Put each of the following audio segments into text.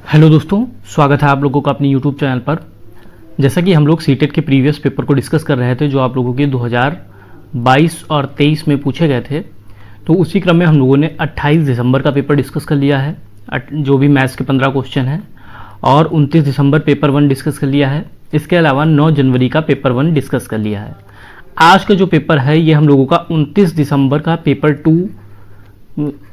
Hello दोस्तों, स्वागत है आप लोगों का अपने यूट्यूब चैनल पर। जैसा कि हम लोग सीटेट के प्रीवियस पेपर को डिस्कस कर रहे थे जो आप लोगों के 2022 और 23 में पूछे गए थे, तो उसी क्रम में हम लोगों ने 28 दिसंबर का पेपर डिस्कस कर लिया है, जो भी मैथ्स के 15 क्वेश्चन हैं, और 29 दिसंबर पेपर 1 डिस्कस कर लिया है। इसके अलावा 9 जनवरी का पेपर 1 डिस्कस कर लिया है। आज का जो पेपर है ये हम लोगों का 29 दिसंबर का पेपर 2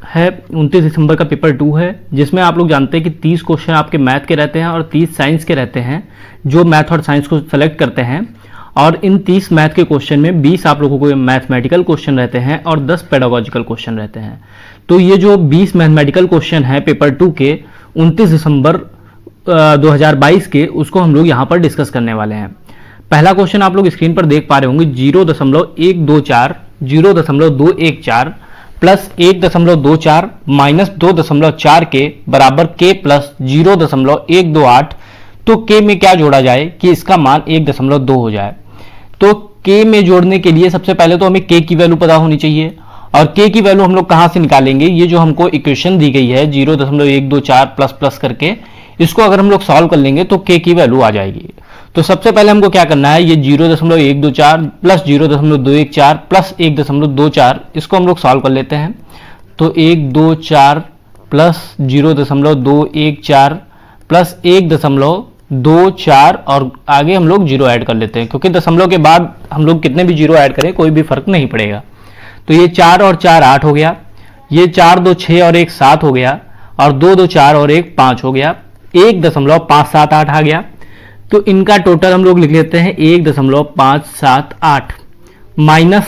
है। 29 दिसंबर का पेपर 2 है, जिसमें आप लोग जानते हैं कि 30 क्वेश्चन आपके मैथ के रहते हैं और 30 साइंस के रहते हैं, जो मैथ और साइंस को सेलेक्ट करते हैं। और इन 30 मैथ के क्वेश्चन में 20 आप लोगों को मैथमेटिकल क्वेश्चन रहते हैं और 10 पेडागोजिकल क्वेश्चन रहते हैं। तो ये जो 20 मैथमेटिकल क्वेश्चन है पेपर 2 के 29 दिसंबर 2022 के, उसको हम लोग यहाँ पर डिस्कस करने वाले हैं। पहला क्वेश्चन आप लोग स्क्रीन पर देख पा रहे होंगे, 0.124 प्लस 1.24 माइनस 2.4 के बराबर के प्लस 0.128। तो के में क्या जोड़ा जाए कि इसका मान 1.2 हो जाए। तो के में जोड़ने के लिए सबसे पहले तो हमें के की वैल्यू पता होनी चाहिए, और के की वैल्यू हम लोग कहां से निकालेंगे। ये जो हमको इक्वेशन दी गई है 0.124 प्लस प्लस करके, इसको अगर हम लोग सॉल्व कर लेंगे तो के की वैल्यू आ जाएगी। तो सबसे पहले हमको क्या करना है, ये 0.124 प्लस 0.214 प्लस 1.24, इसको हम लोग सॉल्व कर लेते हैं। तो 124 प्लस 0.214 प्लस 1.24 और आगे हम लोग 0 ऐड कर लेते हैं, क्योंकि दशमलव के बाद हम लोग कितने भी 0 ऐड करें कोई भी फर्क नहीं पड़ेगा। तो ये 4 और 4 8 हो गया, ये 4 2 6 और 1 7 हो गया, और 2 2 4 और 1 5 हो गया, 1.578 आ गया। तो इनका टोटल हम लोग लिख लेते हैं 1.578 माइनस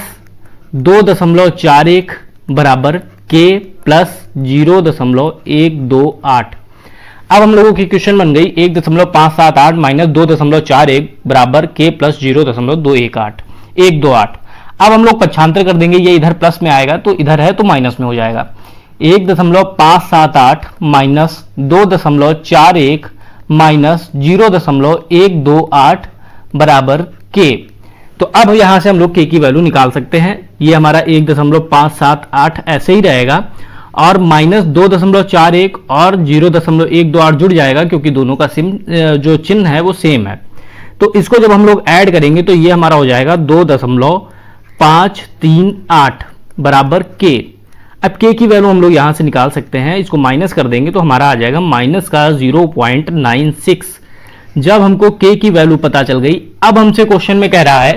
2.41 बराबर के प्लस 0.128। अब हम लोगों की इक्वेशन बन गई 1.578 माइनस 2.41 बराबर के प्लस 0.218। अब हम लोग पक्षांतर कर देंगे, ये इधर प्लस में आएगा तो इधर है तो माइनस में हो जाएगा। 1.578 माइनस 2.41 माइनस 0.128 बराबर के। तो अब यहां से हम लोग के की वैल्यू निकाल सकते हैं। ये हमारा 1.578 ऐसे ही रहेगा, और माइनस 2.41 और 0.128 जुड़ जाएगा, क्योंकि दोनों का जो चिन्ह है वो सेम है। तो इसको जब हम लोग ऐड करेंगे तो ये हमारा हो जाएगा 2.538 बराबर के। अब के की वैल्यू हम लोग यहां से निकाल सकते हैं, इसको माइनस कर देंगे तो हमारा आ जाएगा माइनस का 0.96। जब हमको के की वैल्यू पता चल गई, अब हमसे क्वेश्चन में कह रहा है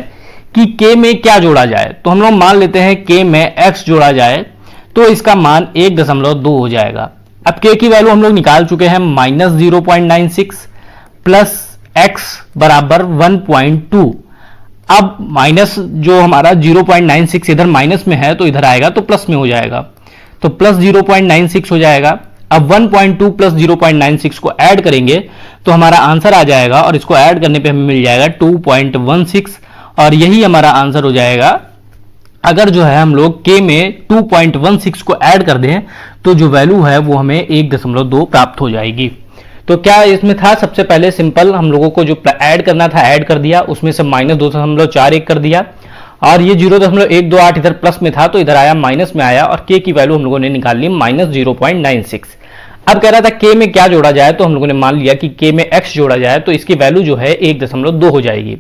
कि के में क्या जोड़ा जाए। तो हम लोग मान लेते हैं के में x जोड़ा जाए तो इसका मान 1.2 हो जाएगा। अब के की वैल्यू हम लोग निकाल चुके हैं, माइनस 0.96 प्लस x बराबर 1.2। अब माइनस जो हमारा 0.96 इधर माइनस में है तो इधर आएगा तो प्लस में हो जाएगा, तो प्लस 0.96 हो जाएगा। अब 1.2 प्लस 0.96 को ऐड करेंगे तो हमारा आंसर आ जाएगा, और इसको ऐड करने पे हमें मिल जाएगा 2.16, और यही हमारा आंसर हो जाएगा। अगर जो है हम लोग के में 2.16 को ऐड कर दें तो जो वैल्यू है वो हमें 1.2 प्राप्त हो जाएगी। तो क्या इसमें था, सबसे पहले सिंपल हम लोगों को जो ऐड करना था ऐड कर दिया, उसमें से माइनस 2.41 कर दिया, और ये 0.128 इधर प्लस में था तो इधर आया माइनस में आया, और के की वैल्यू हम लोगों ने निकाल ली माइनस 0.96। अब कह रहा था के में क्या जोड़ा जाए, तो हम लोगों ने मान लिया कि के में x जोड़ा जाए तो इसकी वैल्यू जो है 1.2 हो जाएगी।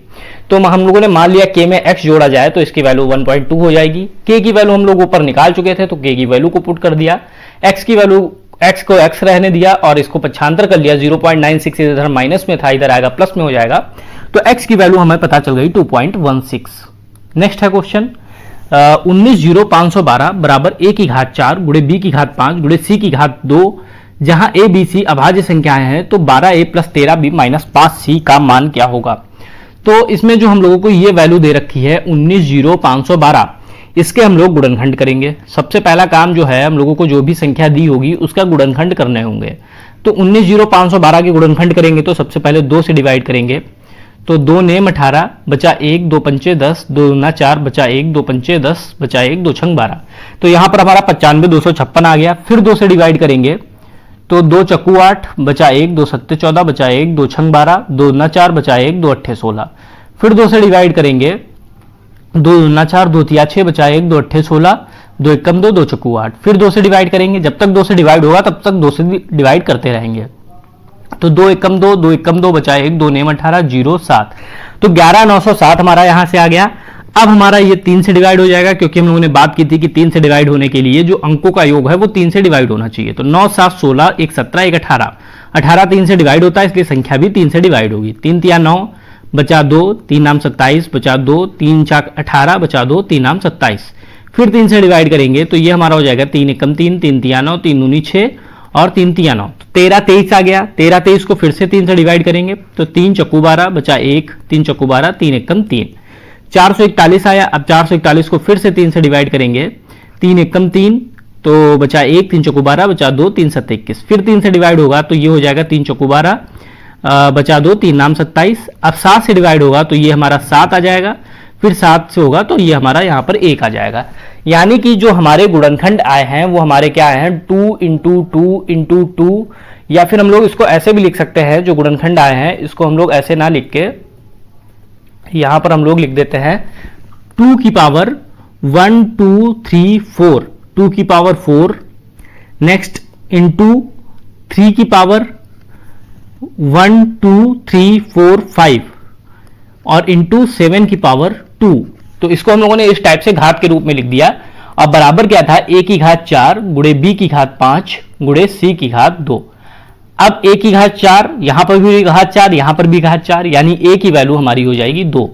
तो हम लोगों ने मान लिया के में x जोड़ा जाए तो इसकी वैल्यू 1.2 हो जाएगी। के की वैल्यू हम लोग ऊपर निकाल चुके थे तो के की वैल्यू को पुट कर दिया, x की वैल्यू x को x रहने दिया और इसको पक्षांतर कर लिया। 0.96 इधर माइनस में था, इधर आएगा प्लस में हो जाएगा, तो x की वैल्यू हमें पता चल गई 2.16। नेक्स्ट है क्वेश्चन 19,512 बराबर a की घात 4 गुणे b की घात 5 गुणे c की घात 2। जहां a b c अभाज्य संख्याएं हैं तो 12a plus 13b minus 5c का मान क्या होगा। तो इसमें जो हम लोगों को ये वैल्यू दे रखी है 19,512, इसके हम लोग गुणनखंड करेंगे। सबसे पहला काम जो है हम लोगों को जो भी संख्या दी होगी उसका गुणनखंड करने होंगे। तो 19,512 के गुणनखंड करेंगे तो सबसे पहले 2 से डिवाइड करेंगे, तो 2 नेम 18 बचा 1 2 पंचे 10 2 दूना 4 बचा 1 2 पंचे 10 बचा 1 2 छंग 12। तो यहाँ पर हमारा 95,256 आ गया। फिर 2 से डिवाइड करेंगे तो 2 चक्कू 8 बचा 1 2 सत्ते 14 बचा 1 2 छंग 12 2 दूना 4 बचा 1 2 अट्ठे 16। फिर 2 से डिवाइड करेंगे, 2 दूना 4 2 तिया 6 बचा 1 2 अट्ठे 16 2 एकम 2 2 चक्कू 8। फिर 2 से डिवाइड करेंगे, जब तक 2 से डिवाइड होगा तब तक 2 से डिवाइड करते रहेंगे। तो 2 एकम 2, 2 एकम 2 बचा 1, 2 नेम 18, 0 7, तो 11907 हमारा यहां से आ गया। अब हमारा ये 3 से डिवाइड हो जाएगा, क्योंकि हम लोगों ने बात की थी कि 3 से डिवाइड होने के लिए जो अंकों का योग है वो 3 से डिवाइड होना चाहिए। तो 9 7 16, 1 17, 1 18, 18 3 से डिवाइड होता है, इसलिए संख्या भी 3 से डिवाइड होगी। 3 तिया 9 बचा 2, 3 नाम 27 बचा 2, 3 चाक 18 बचा 2, 3 नाम 27, फिर 3 से डिवाइड करेंगे तो ये हमारा हो जाएगा 3 एकम 3, 3 तिया 9, 3 दूनी 6 और 3 तिया 9, 13 23 आ गया। 13 23 को फिर से 3 से डिवाइड करेंगे तो 3 चक्कू 12 बचा 1, 3 चक्कू 12, 3 एकम 3, 441 आया। अब 441 को फिर से 3 से डिवाइड करेंगे, 3 एकम 3 तो बचा 1, 3 चक्कू 12 बचा 2, 3 7 21, फिर 3 से डिवाइड होगा तो ये हो जाएगा 3 चक्कू 12 बचा 2, 3 नाम 27। अब 7 से डिवाइड होगा तो ये हमारा 7 आ जाएगा, फिर 7 से होगा तो ये हमारा यहाँ पर 1 आ जाएगा। यानी कि जो हमारे गुणनखंड आए हैं वो हमारे क्या आए हैं 2 इंटू 2 इंटू 2, या फिर हम लोग इसको ऐसे भी लिख सकते हैं, जो गुणनखंड आए हैं इसको हम लोग ऐसे ना लिख के यहां पर हम लोग लिख देते हैं 2 की पावर 1 2 3 4, 2 की पावर 4, नेक्स्ट इंटू 3 की पावर 1 2 3 4 5 और इंटू 7 की पावर 2। तो इसको हम लोगों ने इस टाइप से घात के रूप में लिख दिया। अब बराबर क्या था a की घात 4 गुणे b की घात 5 गुणे c की घात 2। अब a की घात 4, यहां पर भी घात 4, यहां पर भी घात 4, यानी a की वैल्यू हमारी हो जाएगी 2।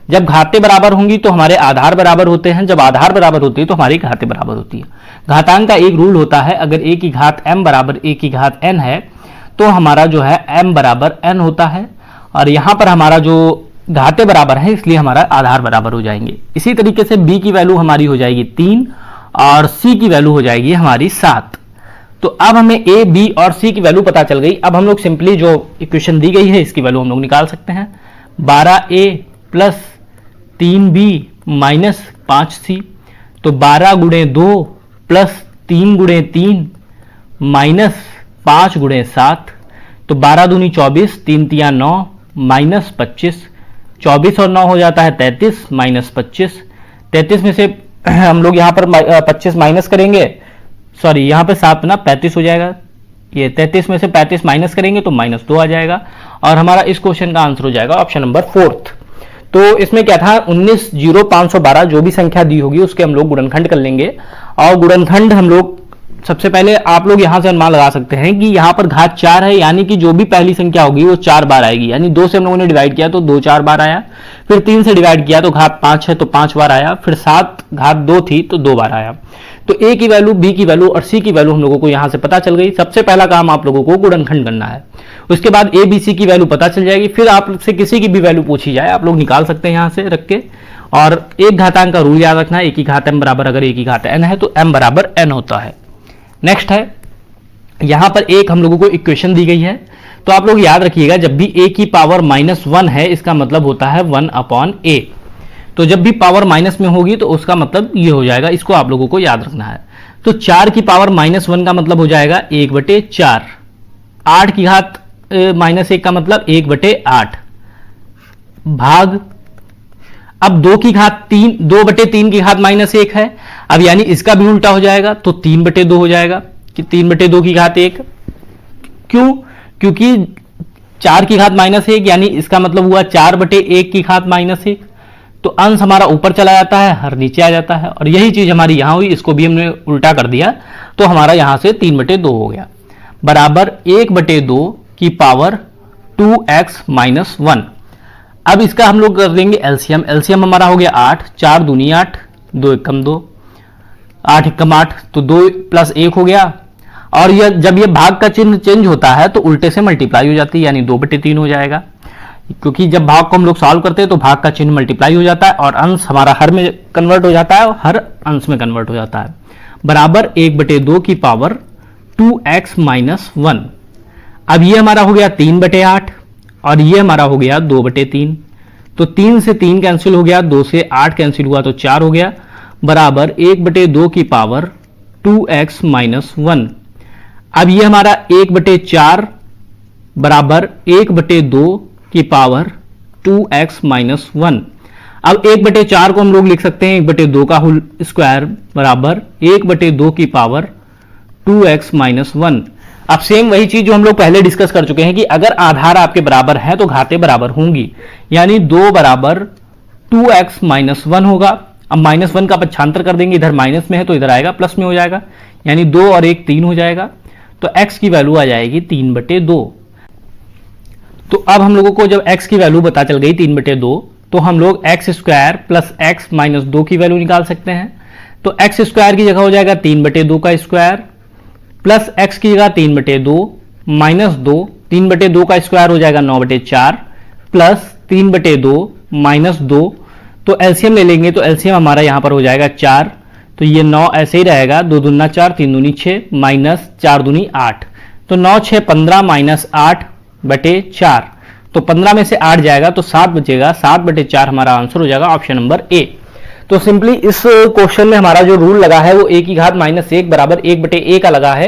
जब घातें बराबर होंगी तो हमारे आधार बराबर होते हैं, जब आधार बराबर होती है तो हमारी घातें बराबर होती है। घातांक का एक रूल होता है, अगर a की घात m बराबर a की घात n है तो हमारा जो है m बराबर n होता है, और यहां पर हमारा जो घातें बराबर है इसलिए हमारा आधार बराबर हो जाएंगे। इसी तरीके से b की वैल्यू हमारी हो जाएगी 3 और c की वैल्यू हो जाएगी हमारी 7। तो अब हमें a b और c की वैल्यू पता चल गई। अब हम लोग सिंपली जो इक्वेशन दी गई है इसकी वैल्यू हम लोग निकाल सकते हैं। 12a plus 3b minus 5c, तो 12 गुणे 2 प्लस 3 गुणे 3 माइनस 5 गुणे 7, तो 12 दूनी 24, 3 तिया 9 माइनस 25, 24 और 9 हो जाता है 33 माइनस 25। 33 में से हम लोग यहाँ पर 25 माइनस करेंगे, सॉरी यहाँ पे 7 ना 35 हो जाएगा। ये 33 में से 35 माइनस करेंगे तो -2 आ जाएगा, और हमारा इस क्वेश्चन का आंसर हो जाएगा ऑप्शन नंबर 4। तो इसमें क्या था 19 0 512, जो भी संख्या दी होगी उसके हम लोग गुणनखंड कर लेंगे। और गुणनखंड हम लोग सबसे पहले आप लोग यहां से अनुमान लगा सकते हैं कि यहां पर घात 4 है, यानी कि जो भी पहली संख्या होगी वो 4 बार आएगी। यानी 2 से हम लोगों ने डिवाइड किया तो 2 4 बार आया, फिर 3 से डिवाइड किया तो घात 5 है तो 5 बार आया, फिर 7 घात 2 थी तो 2 बार आया। तो a की वैल्यू, b की वैल्यू और c की वैल्यू हम लोगों को यहां से पता चल गई। सबसे पहला काम आप लोगों को गुणनखंड करना है, उसके बाद a b c की वैल्यू पता चल जाएगी। फिर आपसे किसी की भी वैल्यू पूछी जाए आप लोग निकाल सकते हैं यहां से रख के। और एक घातांक का रूल याद रखना है, a की घात m बराबर अगर a की घात n है तो m बराबर n होता है। नेक्स्ट है यहां पर एक हम लोगों को इक्वेशन दी गई है, तो आप लोग याद रखिएगा जब भी a की पावर -1 है इसका मतलब होता है 1/a। तो जब भी पावर माइनस में होगी तो उसका मतलब ये हो जाएगा, इसको आप लोगों को याद रखना है। तो 4 की पावर -1 का मतलब हो जाएगा 1/4, 8 की घात -1 का मतलब 1/8 भाग, अब 2 की घात 3, 2/3 की घात -1 है, अब यानी इसका भी उल्टा हो जाएगा तो 3/2 हो जाएगा कि 3/2 की घात 1। क्यों? क्योंकि 4 की घात -1 यानी इसका मतलब हुआ 4/1 की घात -1, तो अंश हमारा ऊपर चला जाता है, हर नीचे आ जाता है, और यही चीज हमारी यहां हुई, इसको भी हमने उल्टा कर दिया तो हमारा यहां से 3/2 हो गया, बराबर 1/2 की पावर 2x - 1। अब इसका हम लोग कर देंगे एलसीएम। एलसीएम हमारा हो गया 8, 4 दूनी 8, 2 एकम 2, 8 एकम 8, तो 2 + 1 हो गया। और यह जब ये भाग का चिन्ह चेंज होता है तो उल्टे से मल्टीप्लाई हो जाती है, यानी 2/3 हो जाएगा, क्योंकि जब भाग को हम लोग सॉल्व करते हैं तो भाग का चिन्ह मल्टीप्लाई हो जाता है और अंश हमारा हर में कन्वर्ट हो जाता है और हर अंश में कन्वर्ट हो जाता है, बराबर 1/2 की पावर 2x - 1। अब ये हमारा हो गया 3/8 और ये हमारा हो गया 2/3, तो 3 से 3 कैंसिल हो गया, 2 से 8 कैंसिल हुआ तो 4 हो गया, बराबर 1/2 की पावर 2x - 1। अब ये हमारा 1/4 बराबर 1/2 की पावर 2x - 1। अब 1/4 को हम लोग लिख सकते हैं 1/2 का होल स्क्वायर बराबर 1/2 की पावर 2x - 1। अब सेम वही चीज जो हम लोग पहले डिस्कस कर चुके हैं कि अगर आधार आपके बराबर है तो घातें बराबर होंगी, यानी 2 बराबर 2x माइनस 1 होगा। अब माइनस 1 का पक्षांतर कर देंगे, इधर माइनस में है तो इधर आएगा प्लस में हो जाएगा, यानी 2 और 1 3 हो जाएगा, तो x की वैल्यू आ जाएगी 3/2। तो अब हम लोगों को जब x की वैल्यू पता चल गई 3/2, तो हम लोग x square plus x minus 2 की वैल्यू निकाल सकते हैं। तो x स्क्वायर की जगह हो जाएगा 3/2 का स्क्वायर प्लस x की जगह 3/2 माइनस 2, 3/2 का स्क्वायर हो जाएगा 9/4 प्लस 3/2 माइनस 2, तो एलसीएम ले लेंगे तो एलसीएम हमारा यहां पर हो जाएगा 4, तो ये 9 ऐसे ही रहेगा, 2 दूना 4 3 दूनी 6 माइनस 4 दूनी 8, तो 9 6 15 माइनस 8/4, तो 15 में से 8 जाएगा तो 7 बचेगा, 7/4 हमारा आंसर हो जाएगा ऑप्शन नंबर ए। तो सिंपली इस क्वेश्चन में हमारा जो रूल लगा है वो a की घात -1 बराबर 1/a का लगा है,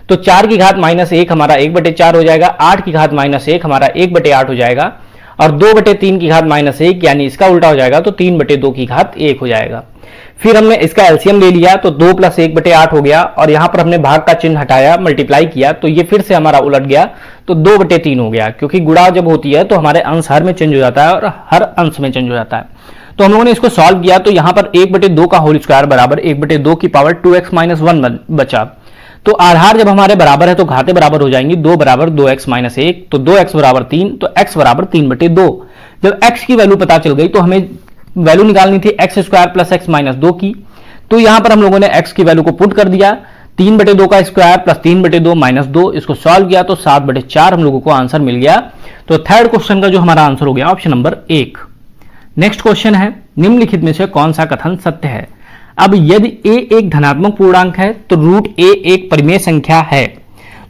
तो 4 की घात -1 हमारा 1/4 हो जाएगा, 8 की घात -1 हमारा 1/8 हो जाएगा, और 2/3 की घात -1 यानी इसका उल्टा हो जाएगा, तो 3/2 की घात 1 हो जाएगा। फिर हमने इसका एलसीएम ले लिया तो 2 + 1/8 हो गया, और यहां पर हमने भाग का चिन्ह हटाया, मल्टीप्लाई किया, तो ये फिर से हमारा उलट गया, तो 2/3 हो गया, क्योंकि गुणा जब होती है तो हमारे अंश हर में चेंज हो जाता है और हर अंश में चेंज हो जाता है। तो हम लोगों ने इसको सॉल्व किया, तो यहां पर 1/2 का होल स्क्वायर बराबर 1/2 की पावर 2x माइनस 1 बचा। तो आधार जब हमारे बराबर है तो घातें बराबर हो जाएंगी, 2 बराबर 2x माइनस 1, तो 2x बराबर 3, तो x बराबर 3/2। जब x की वैल्यू पता चल गई तो हमें वैल्यू निकालनी थी x square plus x minus 2 की, तो यहां पर हम लोगों ने x की वैल्यू को पुट कर दिया, 3/2 का स्क्वायर प्लस 3/2 माइनस 2, इसको सॉल्व किया तो 7/4 हम लोगों को आंसर मिल गया। तो थर्ड क्वेश्चन का जो हमारा आंसर हो गया ऑप्शन नंबर 1। नेक्स्ट क्वेश्चन है, निम्नलिखित में से कौन सा कथन सत्य है। अब यदि a एक धनात्मक पूर्णांक है तो रूट a एक परिमेय संख्या है।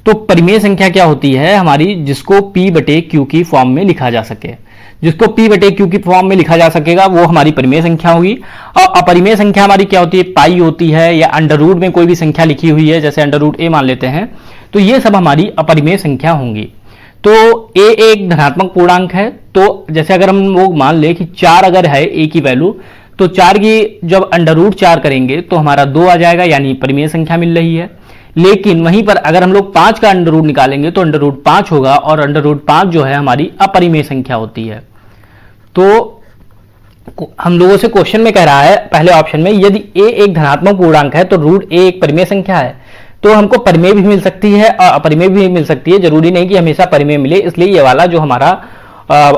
तो परिमेय संख्या क्या होती है हमारी, जिसको p/q की फॉर्म में लिखा जा सके, जिसको p/q की फॉर्म में लिखा जा सकेगा वो हमारी परिमेय संख्या होगी। और अपरिमेय संख्या हमारी क्या होती है, पाई होती है, या अंडर रूट में कोई भी संख्या लिखी हुई है, जैसे अंडर रूट a मान लेते हैं, तो ये सब हमारी अपरिमेय संख्या होंगी। तो a एक धनात्मक पूर्णांक है, तो जैसे अगर हम लोग मान ले कि 4 अगर है a की वैल्यू, तो 4 की जब अंडर रूट 4 करेंगे तो हमारा 2 आ जाएगा, यानी परिमेय संख्या मिल रही है। लेकिन वहीं पर अगर हम लोग 5 का अंडर रूट निकालेंगे तो अंडर रूट 5 होगा, और अंडर रूट 5 जो है हमारी अपरिमेय संख्या होती है। तो हम लोगों से क्वेश्चन में कह रहा है पहले ऑप्शन में, यदि a एक धनात्मक पूर्णांक है तो रूट a एक परिमेय संख्या है। तो हमको परिमेय भी मिल सकती है और अपरिमेय भी मिल सकती है, जरूरी नहीं कि हमेशा परिमेय मिले, इसलिए ये वाला जो हमारा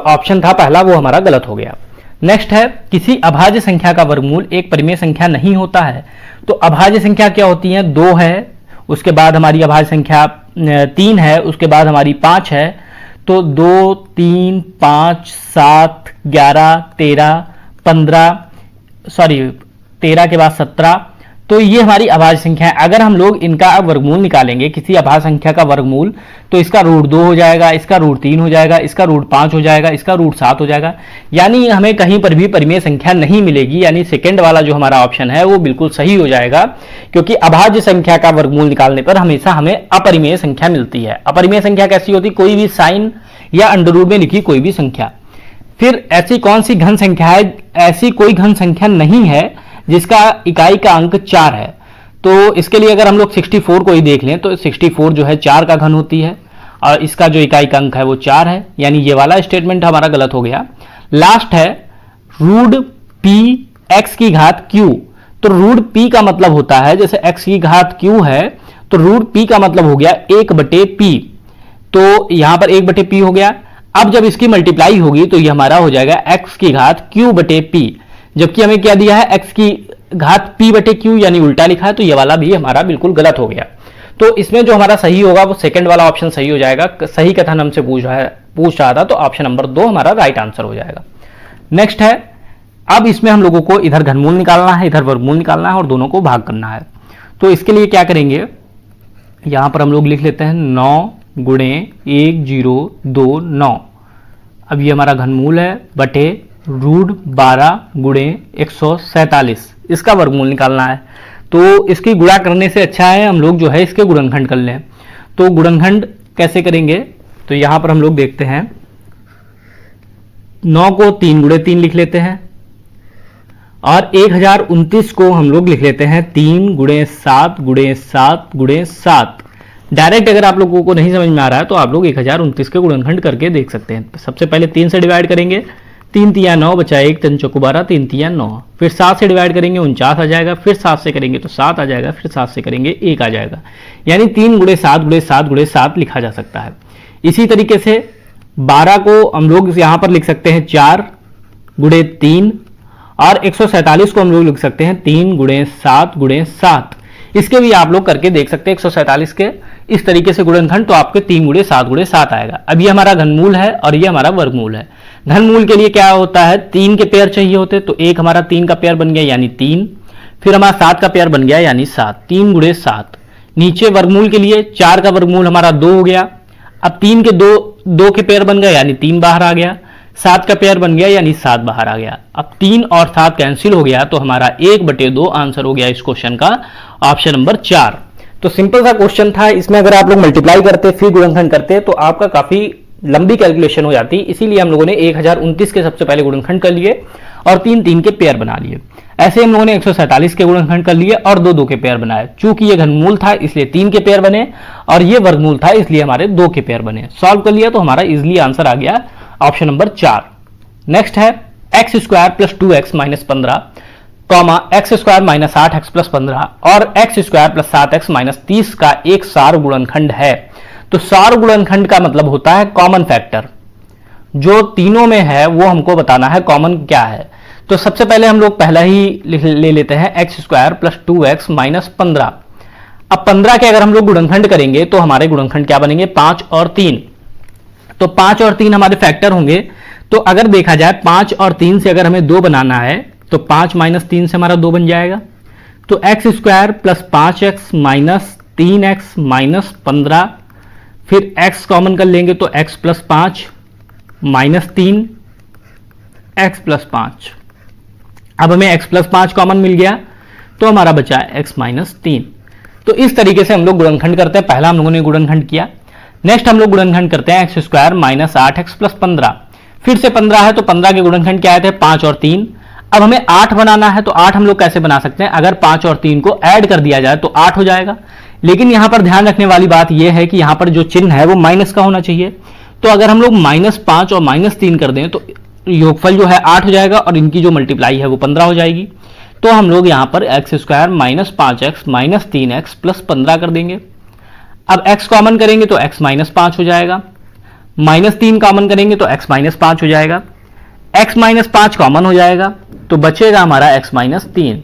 ऑप्शन था पहला वो हमारा गलत हो गया। नेक्स्ट है, किसी अभाज्य संख्या का वर्गमूल एक परिमेय संख्या नहीं होता है। तो अभाज्य संख्या क्या होती है, 2 है, उसके बाद हमारी अभाज्य संख्या 3 है, उसके बाद हमारी 5 है, तो 2 3 5 7 11 13 15 13 के बाद 17, तो ये हमारी अभाज्य संख्या है। अगर हम लोग इनका वर्गमूल निकालेंगे, किसी अभाज्य संख्या का वर्गमूल, तो इसका रूट 2 हो जाएगा, इसका रूट 3 हो जाएगा, इसका रूट 5 हो जाएगा, इसका रूट 7 हो जाएगा, यानी हमें कहीं पर भी परिमेय संख्या नहीं मिलेगी। यानी सेकंड वाला जो हमारा ऑप्शन है वो बिल्कुल सही हो जाएगा, क्योंकि अभाज्य संख्या का वर्गमूल निकालने पर हमेशा हमें अपरिमेय संख्या मिलती है। अपरिमेय संख्या कैसी होती, कोई भी साइन या अंडर रूट में लिखी कोई भी संख्या। फिर ऐसी कौन सी घन संख्या है, ऐसी कोई घन संख्या नहीं है जिसका इकाई का अंक 4 है। तो इसके लिए अगर हम लोग 64 को ही देख लें तो 64 जो है 4 का घन होती है, और इसका जो इकाई का अंक है वो 4 है, यानी ये वाला स्टेटमेंट हमारा गलत हो गया। लास्ट है रूट p x की घात q। तो रूट p का मतलब होता है, जैसे x की घात q है तो रूट p का मतलब हो गया 1/p, तो यहां पर 1/p हो गया। अब जब इसकी मल्टीप्लाई होगी तो ये हमारा हो जाएगा x की घात q/p, जबकि हमें क्या दिया है x की घात p/q, यानी उल्टा लिखा है, तो ये वाला भी हमारा बिल्कुल गलत हो गया। तो इसमें जो हमारा सही होगा वो सेकंड वाला ऑप्शन सही हो जाएगा। सही कथन हमसे पूछ रहा था, तो ऑप्शन नंबर 2 हमारा राइट आंसर हो जाएगा। नेक्स्ट है, अब इसमें हम लोगों को इधर घनमूल निकालना है, इधर वर्गमूल निकालना है, और दोनों को भाग करना है। तो इसके लिए क्या करेंगे, यहां पर हम लोग लिख लेते हैं 9 गुणे 1 0 2 9। अब ये हमारा घनमूल है बटे रूट 12 गुणे 147, इसका वर्गमूल निकालना है। तो इसकी गुणा करने से अच्छा है हम लोग जो है इसके गुणनखंड कर लें। तो गुणनखंड कैसे करेंगे, तो यहां पर हम लोग देखते हैं 9 को 3 गुणे 3 लिख लेते हैं, और 1029 को हम लोग लिख लेते हैं 3 गुणे 7 गुणे 7 गुणे 7। डायरेक्ट अगर आप लोगों को नहीं समझ में आ रहा है तो आप लोग 1029 के गुणनखंड करके देख सकते हैं। सबसे पहले 3 से डिवाइड करेंगे, 3 तिया 9 बचा 1, 3 चौको 12, 3 तिया 9। फिर 7 से डिवाइड करेंगे 49 आ जाएगा, फिर 7 से करेंगे तो 7 आ जाएगा, फिर 7 से करेंगे 1 आ जाएगा। यानी 3 गुणे 7 गुणे 7 गुणे 7 लिखा जा सकता है। इसी तरीके से 12 को हम लोग यहाँ पर लिख सकते हैं 4 गुणे 3, और 147 को हम लोग लिख सकते हैं 3 गुणे 7 गुणे 7। इसके भी आप लोग करके देख सकते हैं 147 के इस तरीके से गुणनखंड, तो आपके 3 गुणे 7 गुणे 7 आएगा। अब ये हमारा घनमूल है और ये हमारा वर्गमूल है। घनमूल के लिए क्या होता है, 3 के पेयर चाहिए होते, तो एक हमारा 3 का पेयर बन गया यानी 3, फिर हमारा 7 का पेयर बन गया यानी 7, 3 गुणे 7। नीचे वर्गमूल के लिए 4 का वर्गमूल हमारा 2 हो गया। अब 3 के 2 के पेयर बन गया यानी 3 बाहर आ गया, 7 का पेयर बन गया यानी 7 बाहर आ गया। अब 3 और 7 कैंसिल हो गया, तो हमारा 1/2 आंसर हो गया इस क्वेश्चन का, ऑप्शन नंबर 4। तो सिंपल सा क्वेश्चन था, इसमें अगर आप लोग मल्टीप्लाई करते फिर गुणनखंड करते तो आपका काफी लंबी कैलकुलेशन हो जाती, इसीलिए हम लोगों ने 1029 के सबसे पहले गुणनखंड कर लिए और 3 के पेयर बना लिए। ऐसे हम लोगों ने 147 के गुणनखंड कर लिए और 2 के पेयर बनाए। चूंकि ये घनमूल था इसलिए 3 के पेयर बने, और ये वर्गमूल था इसलिए हमारे 2 के पेयर बने। सॉल्व कर लिया तो हमारा इजिली आंसर आ गया ऑप्शन नंबर 4। नेक्स्ट है x square plus 2x minus 15 comma x square minus 8x plus 15 और x square plus 7x minus 30 का एक सार गुणनखंड है। तो सार गुणनखंड का मतलब होता है कॉमन फैक्टर, जो तीनों में है वो हमको बताना है कॉमन क्या है। तो सबसे पहले हम लोग पहला ही ले लेते हैं x square plus 2x minus 15। अब 15 के अगर हम लोग गुणनखंड करेंगे तो हमारे गुणनखंड क्या बनेंगे, 5 और 3। तो 5 और 3 हमारे फैक्टर होंगे। तो अगर देखा जाए 5 और 3 से अगर हमें 2 बनाना है तो 5 माइनस 3 से हमारा 2 बन जाएगा। तो x square plus 5x minus 3x minus 15, फिर x कॉमन कर लेंगे तो x plus 5 minus 3 x plus 5। अब हमें x प्लस 5 कॉमन मिल गया तो हमारा बचा x माइनस 3। तो इस तरीके से हम लोग गुणनखंड करते हैं। पहला हम लोगों ने गुणनखंड किया। नेक्स्ट हम लोग गुणनखंड करते हैं x square minus 8x plus 15। फिर से 15 है तो 15 के गुणनखंड क्या आए थे, 5 और 3। अब हमें 8 बनाना है तो 8 हम लोग कैसे बना सकते हैं, अगर 5 और 3 को ऐड कर दिया जाए तो 8 हो जाएगा। लेकिन यहां पर ध्यान रखने वाली बात यह है कि यहां पर जो चिन्ह है वो माइनस का होना चाहिए। तो अगर हम लोग -5 और -3 कर दें तो योगफल जो है 8 हो जाएगा और इनकी जो मल्टीप्लाई है वो 15 हो जाएगी। तो हम लोग यहां पर x square minus 5x minus 3x plus 15 कर देंगे। अब x कॉमन करेंगे तो x माइनस 5 हो जाएगा, -3 कॉमन करेंगे तो x माइनस 5 हो जाएगा, x माइनस 5 कॉमन हो जाएगा तो बचेगा हमारा x माइनस 3।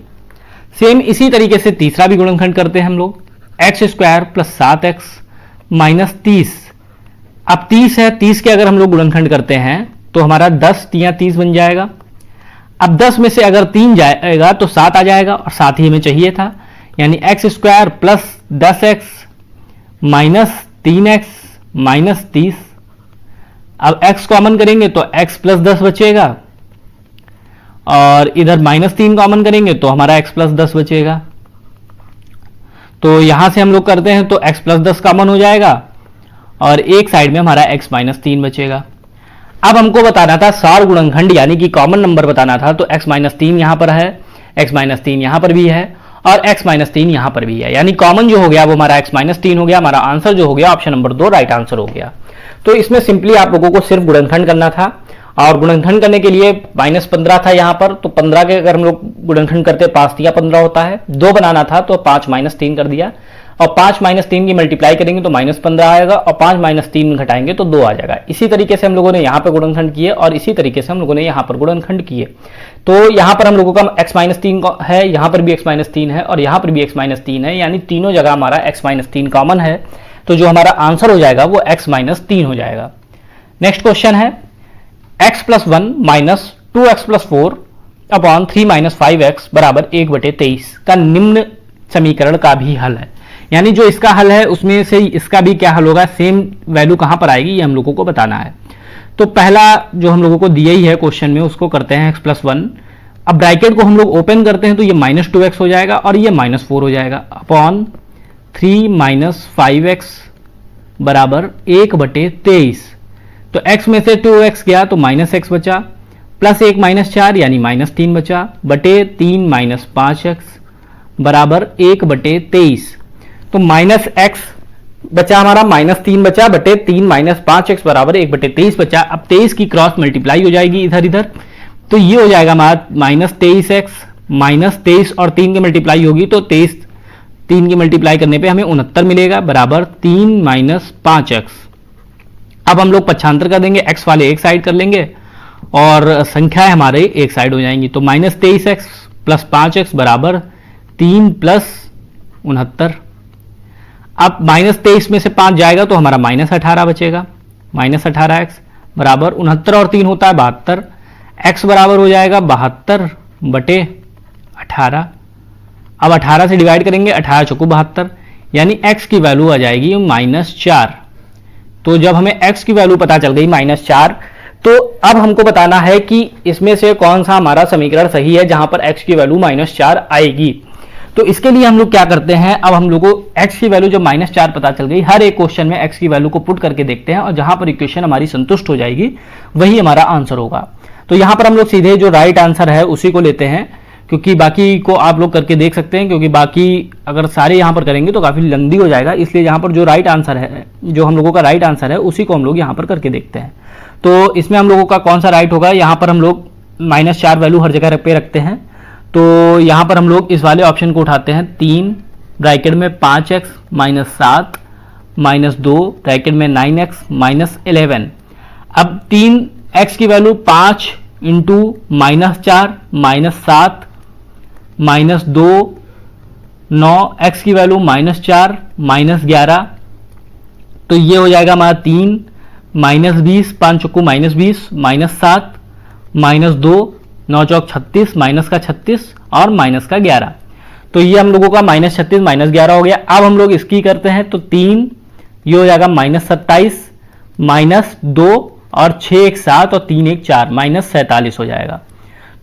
सेम इसी तरीके से तीसरा भी गुणनखंड करते हैं हम लोग, x square plus 7x minus 30। अब 30 है, 30 के अगर हम लोग गुणनखंड करते हैं तो हमारा 10 तिया 30 बन जाएगा। अब 10 में से अगर 3 जाएगा तो 7 आ जाएगा और 7 ही हमें चाहिए था, यानी x square plus 10x minus 3x minus 30। अब x कॉमन करेंगे तो x प्लस 10 बचेगा और इधर -3 कॉमन करेंगे तो हमारा x प्लस 10 बचेगा। तो यहां से हम लोग करते हैं तो x प्लस 10 कॉमन हो जाएगा और एक साइड में हमारा x माइनस 3 बचेगा। अब हमको बताना था सार गुणनखंड यानी कि कॉमन नंबर बताना था, तो x माइनस 3 यहां पर है, x माइनस 3 यहां पर भी है और x माइनस 3 यहां पर भी है, यानी कॉमन जो हो गया वो हमारा x माइनस 3 हो गया। हमारा आंसर जो हो गया ऑप्शन नंबर 2 राइट आंसर हो गया। तो इसमें सिंपली आप लोगों को सिर्फ गुणनखंड करना था और गुणनखंड करने के लिए -15 था यहाँ पर, तो 15 के अगर हम लोग गुणनखंड करते 5 तिया 15 होता है। 2 बनाना था तो 5 माइनस 3 कर दिया और 5 माइनस 3 की मल्टीप्लाई करेंगे तो -15 आएगा और 5 माइनस 3 घटाएंगे तो 2 आ जाएगा। इसी तरीके से हम लोगों ने यहाँ पर गुणनखंड किए और इसी तरीके से हम लोगों ने यहाँ पर गुणनखंड किए। तो यहाँ पर हम लोगों का x माइनस 3 है, यहाँ पर भी x माइनस 3 है और यहाँ पर भी x माइनस 3 है, यानी तीनों जगह हमारा x माइनस 3 कॉमन है। तो जो हमारा आंसर हो जाएगा वो x माइनस 3 हो जाएगा। नेक्स्ट क्वेश्चन है x plus 1 minus 2x plus 4 upon 3 minus 5x बराबर 1/23 का निम्न समीकरण का भी हल है। यानी जो इसका हल है उसमें से इसका भी क्या हल होगा, सेम वैल्यू कहां पर आएगी ये हम लोगों को बताना है। तो पहला जो हम लोगों को दिया ही है क्वेश्चन में उसको करते हैं x प्लस 1। अब ब्रैकेट को हम लोग ओपन करते हैं तो ये -2x हो जाएगा और ये -4 हो जाएगा अपॉन 3 माइनस 5x बराबर 1/23। तो x में से 2x गया तो -x बचा, प्लस 1 माइनस 4 यानी -3 बचा बटे 3 माइनस 5x बराबर 1/23। तो -x बचा हमारा -3 बचा बटे 3 - 5x बराबर 1/23 बचा। अब 23 की क्रॉस मल्टीप्लाई हो जाएगी इधर इधर, तो ये हो जाएगा हमारा -23x, -23 और 3 की मल्टीप्लाई होगी तो 23, 3 की मल्टीप्लाई करने पे हमें 69 मिलेगा बराबर 3 - 5x। अब हम लोग पक्षांतर कर देंगे, x वाले एक साइड कर लेंगे और संख्याएं हमारे एक साइड हो जाएंगी। तो -23x + 5x बराबर 3 + 69। अब -23 में से 5 जाएगा तो हमारा -18 बचेगा, -18x बराबर 69 और 3 होता है 72, x बराबर हो जाएगा 72/18। अब 18 से डिवाइड करेंगे, 18 चौको 72, यानी x की वैल्यू आ जाएगी -4। तो जब हमें x की वैल्यू पता चल गई -4, तो अब हमको बताना है कि इसमें से कौन सा हमारा समीकरण सही है जहां पर x की वैल्यू -4 आएगी। तो इसके लिए हम लोग क्या करते हैं, अब हम लोग को x की वैल्यू जब -4 पता चल गई, हर एक क्वेश्चन में x की वैल्यू को पुट करके देखते हैं और जहां पर इक्वेशन हमारी संतुष्ट हो जाएगी वही हमारा आंसर होगा। तो यहां पर हम लोग सीधे जो राइट आंसर है उसी को लेते हैं, क्योंकि बाकी को आप लोग करके देख सकते हैं, क्योंकि बाकी अगर सारे यहां पर करेंगे तो काफी लंबी हो जाएगा, इसलिए यहां पर जो राइट आंसर है, जो हम लोगों का राइट आंसर है उसी को हम लोग यहां पर करके देखते हैं। तो इसमें हम लोगों का कौन सा राइट होगा, यहां पर हम लोग -4 वैल्यू हर जगह पे रखते हैं, तो यहां पर हम लोग इस वाले ऑप्शन को उठाते हैं, 3 ब्रैकेट में 5x - 7 -2 ब्रैकेट में 9x - 11। अब 3x की वैल्यू 5 इंटू -4 -7 -2 9x की वैल्यू -4 -11, तो ये हो जाएगा हमारा 3 -20 5 चौको -20 -7 -2 9 चौक 36 माइनस का 36 और माइनस का 11, तो ये हम लोगों का -36 -11 हो गया। अब हम लोग इसकी करते हैं तो 3, ये हो जाएगा -27 -2 और 6 1 7 और 3 1 4 -47 हो जाएगा।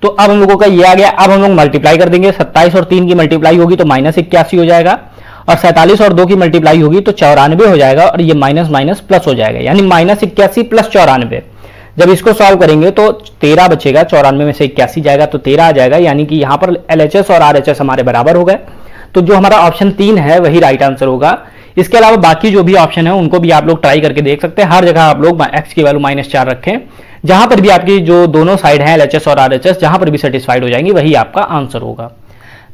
तो अब हम लोगों का ये आ गया। अब हम लोग मल्टीप्लाई कर देंगे, 27 और 3 की मल्टीप्लाई होगी तो -81 हो जाएगा, और 47 और 2 की मल्टीप्लाई होगी तो 94 हो जाएगा, और ये माइनस माइनस प्लस हो जाएगा, यानी -81 + 94। जब इसको सॉल्व करेंगे तो 13 बचेगा, 94 में से 81 जाएगा तो 13 आ जाएगा, यानी कि यहाँ पर LHS और RHS हमारे बराबर हो गए। तो जो हमारा ऑप्शन 3 है वही राइट आंसर होगा। इसके अलावा बाकी जो भी ऑप्शन है उनको भी आप लोग ट्राई करके देख सकते हैं। हर जगह आप लोग x की वैल्यू -4 रखें, जहां पर भी आपकी जो दोनों साइड है LHS और RHS जहां पर भी सेटिस्फाइड हो जाएंगी वही आपका आंसर होगा।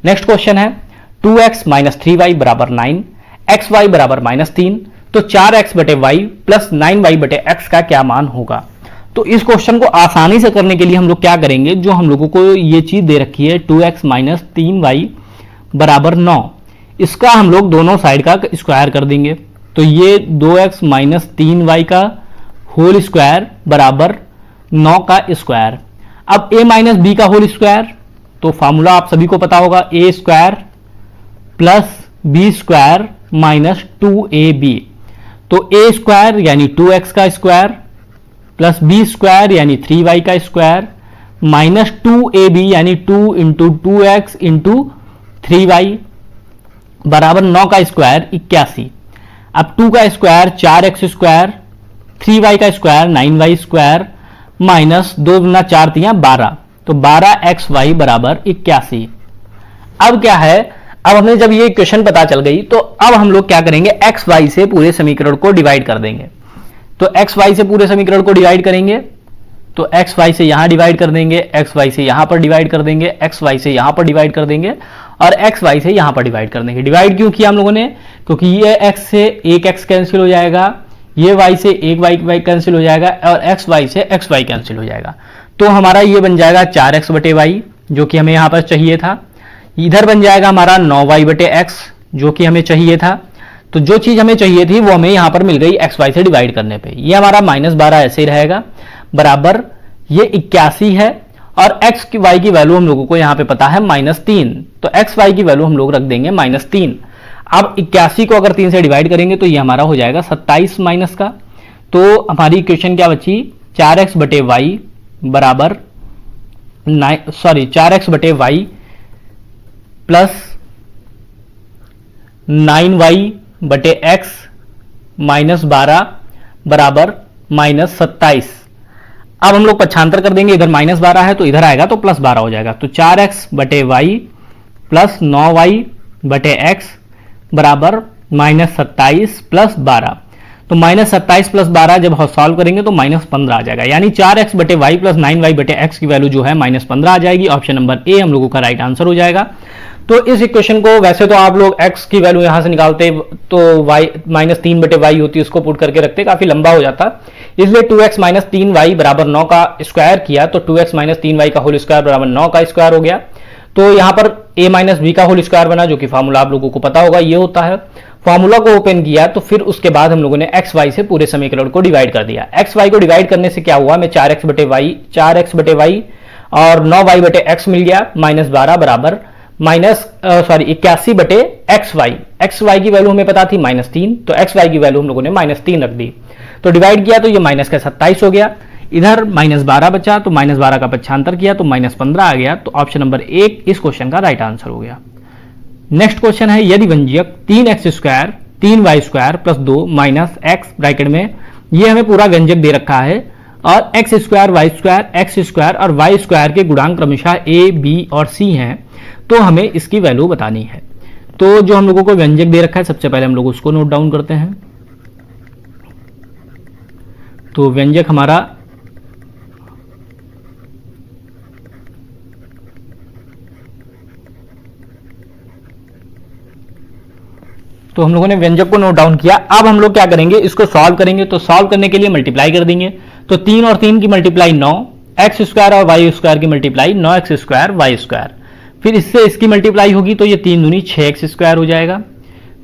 नेक्स्ट क्वेश्चन है 2x - 3y = 9, xy = -3, तो 4x बटे y प्लस 9y बटे x का क्या मान होगा। तो इस क्वेश्चन को आसानी से करने के लिए हम लोग क्या करेंगे, जो हम लोगों को ये चीज दे रखी है 2x - 3y = 9, इसका हम लोग दोनों साइड का स्क्वायर कर देंगे। तो ये 2x - 3y का होल स्क्वायर बराबर 9 का स्क्वायर। अब a - b का होल स्क्वायर, तो फॉर्मूला आप सभी को पता होगा, a² + b² - 2ab। तो a² यानी 2x का स्क्वायर प्लस b² यानी 3y का स्क्वायर माइनस 2ab यानी 2 × 2x × 3y बराबर 9 का स्क्वायर 81। अब 2 का स्क्वायर 4x², 3y का स्क्वायर 9y² माइनस 2 × 4 = 12, तो 12xy = 81। अब क्या है, अब हमें जब ये इक्वेशन पता चल गई तो अब हम लोग क्या करेंगे, xy से पूरे समीकरण को डिवाइड कर देंगे। तो xy से पूरे समीकरण को डिवाइड करेंगे तो xy से यहां डिवाइड कर देंगे, xy से यहां पर डिवाइड कर देंगे, xy से यहां पर डिवाइड कर देंगे और xy से यहां पर डिवाइड कर देंगे। डिवाइड क्यों किया हम लोगों ने, क्योंकि ये x से एक x कैंसिल हो जाएगा, ये y से एक y कैंसिल हो जाएगा और xy से xy कैंसिल हो जाएगा। तो हमारा ये बन जाएगा 4x बटे y जो कि हमें यहां पर चाहिए था। इधर बन जाएगा हमारा 9y बटे x जो कि हमें चाहिए था। तो जो चीज हमें चाहिए थी वो हमें यहां पर मिल गई xy से डिवाइड करने पे। ये हमारा -12 ऐसे ही रहेगा बराबर ये 81 है, और x की y की वैल्यू हम लोगों को यहां पे पता है -3, तो xy की वैल्यू हम लोग रख देंगे -3। अब 81 को अगर 3 से डिवाइड करेंगे तो ये हमारा हो जाएगा 27 माइनस का। तो हमारी इक्वेशन क्या बची, 4x बटे y बराबर 4x बटे y प्लस 9y बटे x माइनस 12 बराबर -27। अब हम लोग पक्षांतर कर देंगे, इधर -12 है तो इधर आएगा तो +12 हो जाएगा। तो 4x बटे y प्लस 9y बटे x बराबर -27 प्लस 12, तो -27 प्लस 12 जब सॉल्व करेंगे तो -15 आ जाएगा, यानी 4x बटे वाई प्लस 9y बटे एक्स की वैल्यू जो है -15 आ जाएगी। ऑप्शन नंबर ए हम लोगों का राइट आंसर हो जाएगा। तो इस इक्वेशन को वैसे तो आप लोग x की वैल्यू यहां से निकालते तो y -3 बटे वाई होती है, उसको पुट करके रखते, काफी लंबा हो जाता, इसलिए 2x - 3y बराबर 9 का स्क्वायर किया, तो 2x - 3y का होल स्क्वायर बराबर 9 का स्क्वायर हो गया। तो यहां पर a - b का होल स्क्वायर बना, जो कि फॉर्मूला आप लोगों को पता होगा, ये होता है। फॉर्मूला को ओपन किया तो फिर उसके बाद हम लोगों ने एक्स वाई से पूरे समीकरण को डिवाइड कर दिया। एक्स वाई को डिवाइड करने से क्या हुआ, हमें 4x बटे वाई और 9y बटे एक्स मिल गया, -12 बराबर 81 बटे एक्स वाई की वैल्यू हमें पता थी -3, तो एक्स वाई की वैल्यू हम लोगों ने -3 रख दी, तो डिवाइड किया तो ये माइनस का 27 हो गया, इधर -12 बचा तो -12 का पक्षांतर किया तो -15 आ गया। तो ऑप्शन नंबर 1 इस क्वेश्चन का राइट आंसर हो गया। नेक्स्ट क्वेश्चन है, यदि व्यंजक 3x square 3y square plus 2 minus x bracket में, ये हमें पूरा व्यंजक दे रखा है, और x square y square x square और वाई स्क्वायर के गुणांक क्रमशः a b और c हैं, तो हमें इसकी वैल्यू बतानी है। तो जो हम लोगों को व्यंजक दे रखा है, सबसे पहले हम लोग उसको नोट डाउन करते हैं। तो व्यंजक हमारा तो हम लोगों ने व्यंजक को नोट डाउन किया। अब हम लोग क्या करेंगे, इसको सॉल्व करेंगे, तो सॉल्व करने के लिए मल्टीप्लाई कर देंगे, तो 3 और 3 की मल्टीप्लाई 9, एक्स स्क्वायर और वाई स्क्वायर की multiply 9x square y square, फिर इससे इसकी मल्टीप्लाई होगी तो ये 3 दूनी 6x स्क्वायर हो जाएगा,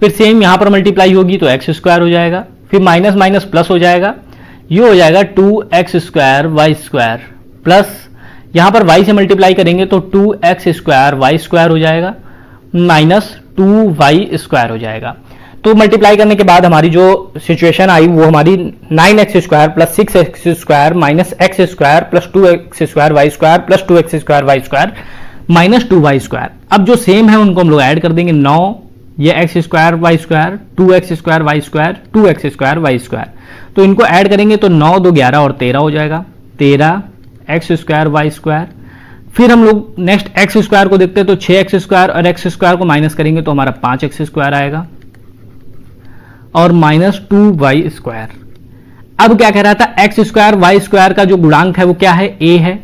फिर सेम यहां पर मल्टीप्लाई होगी तो x स्क्वायर हो जाएगा, फिर माइनस माइनस प्लस हो जाएगा, ये हो जाएगा 2x square y square, plus यहां पर y से मल्टीप्लाई करेंगे तो 2x स्क्वायर वाई स्क्वायर हो जाएगा, माइनस 2y स्क्वायर हो जाएगा। तो मल्टीप्लाई करने के बाद हमारी जो सिचुएशन आई वो हमारी 9x square plus 6x square minus x square plus 2x square y square plus 2x square y square minus 2y square. अब जो सेम है उनको हम लोग ऐड कर देंगे, 9 ये x square y square 2x square y square 2x square y square, तो इनको ऐड करेंगे तो 9 2 11 और 13 हो जाएगा, 13 एक्स स्क्वायर वाई स्क्वायर। फिर हम लोग नेक्स्ट एक्स स्क्वायर को देखते हैं, तो 6x स्क्वायर और एक्स स्क्वायर को माइनस करेंगे तो हमारा 5x स्क्वायर आएगा और माइनस 2y स्क्वायर। अब क्या कह रहा था, एक्स स्क्वायर वाई स्क्वायर का जो गुणांक है वो क्या है, a है,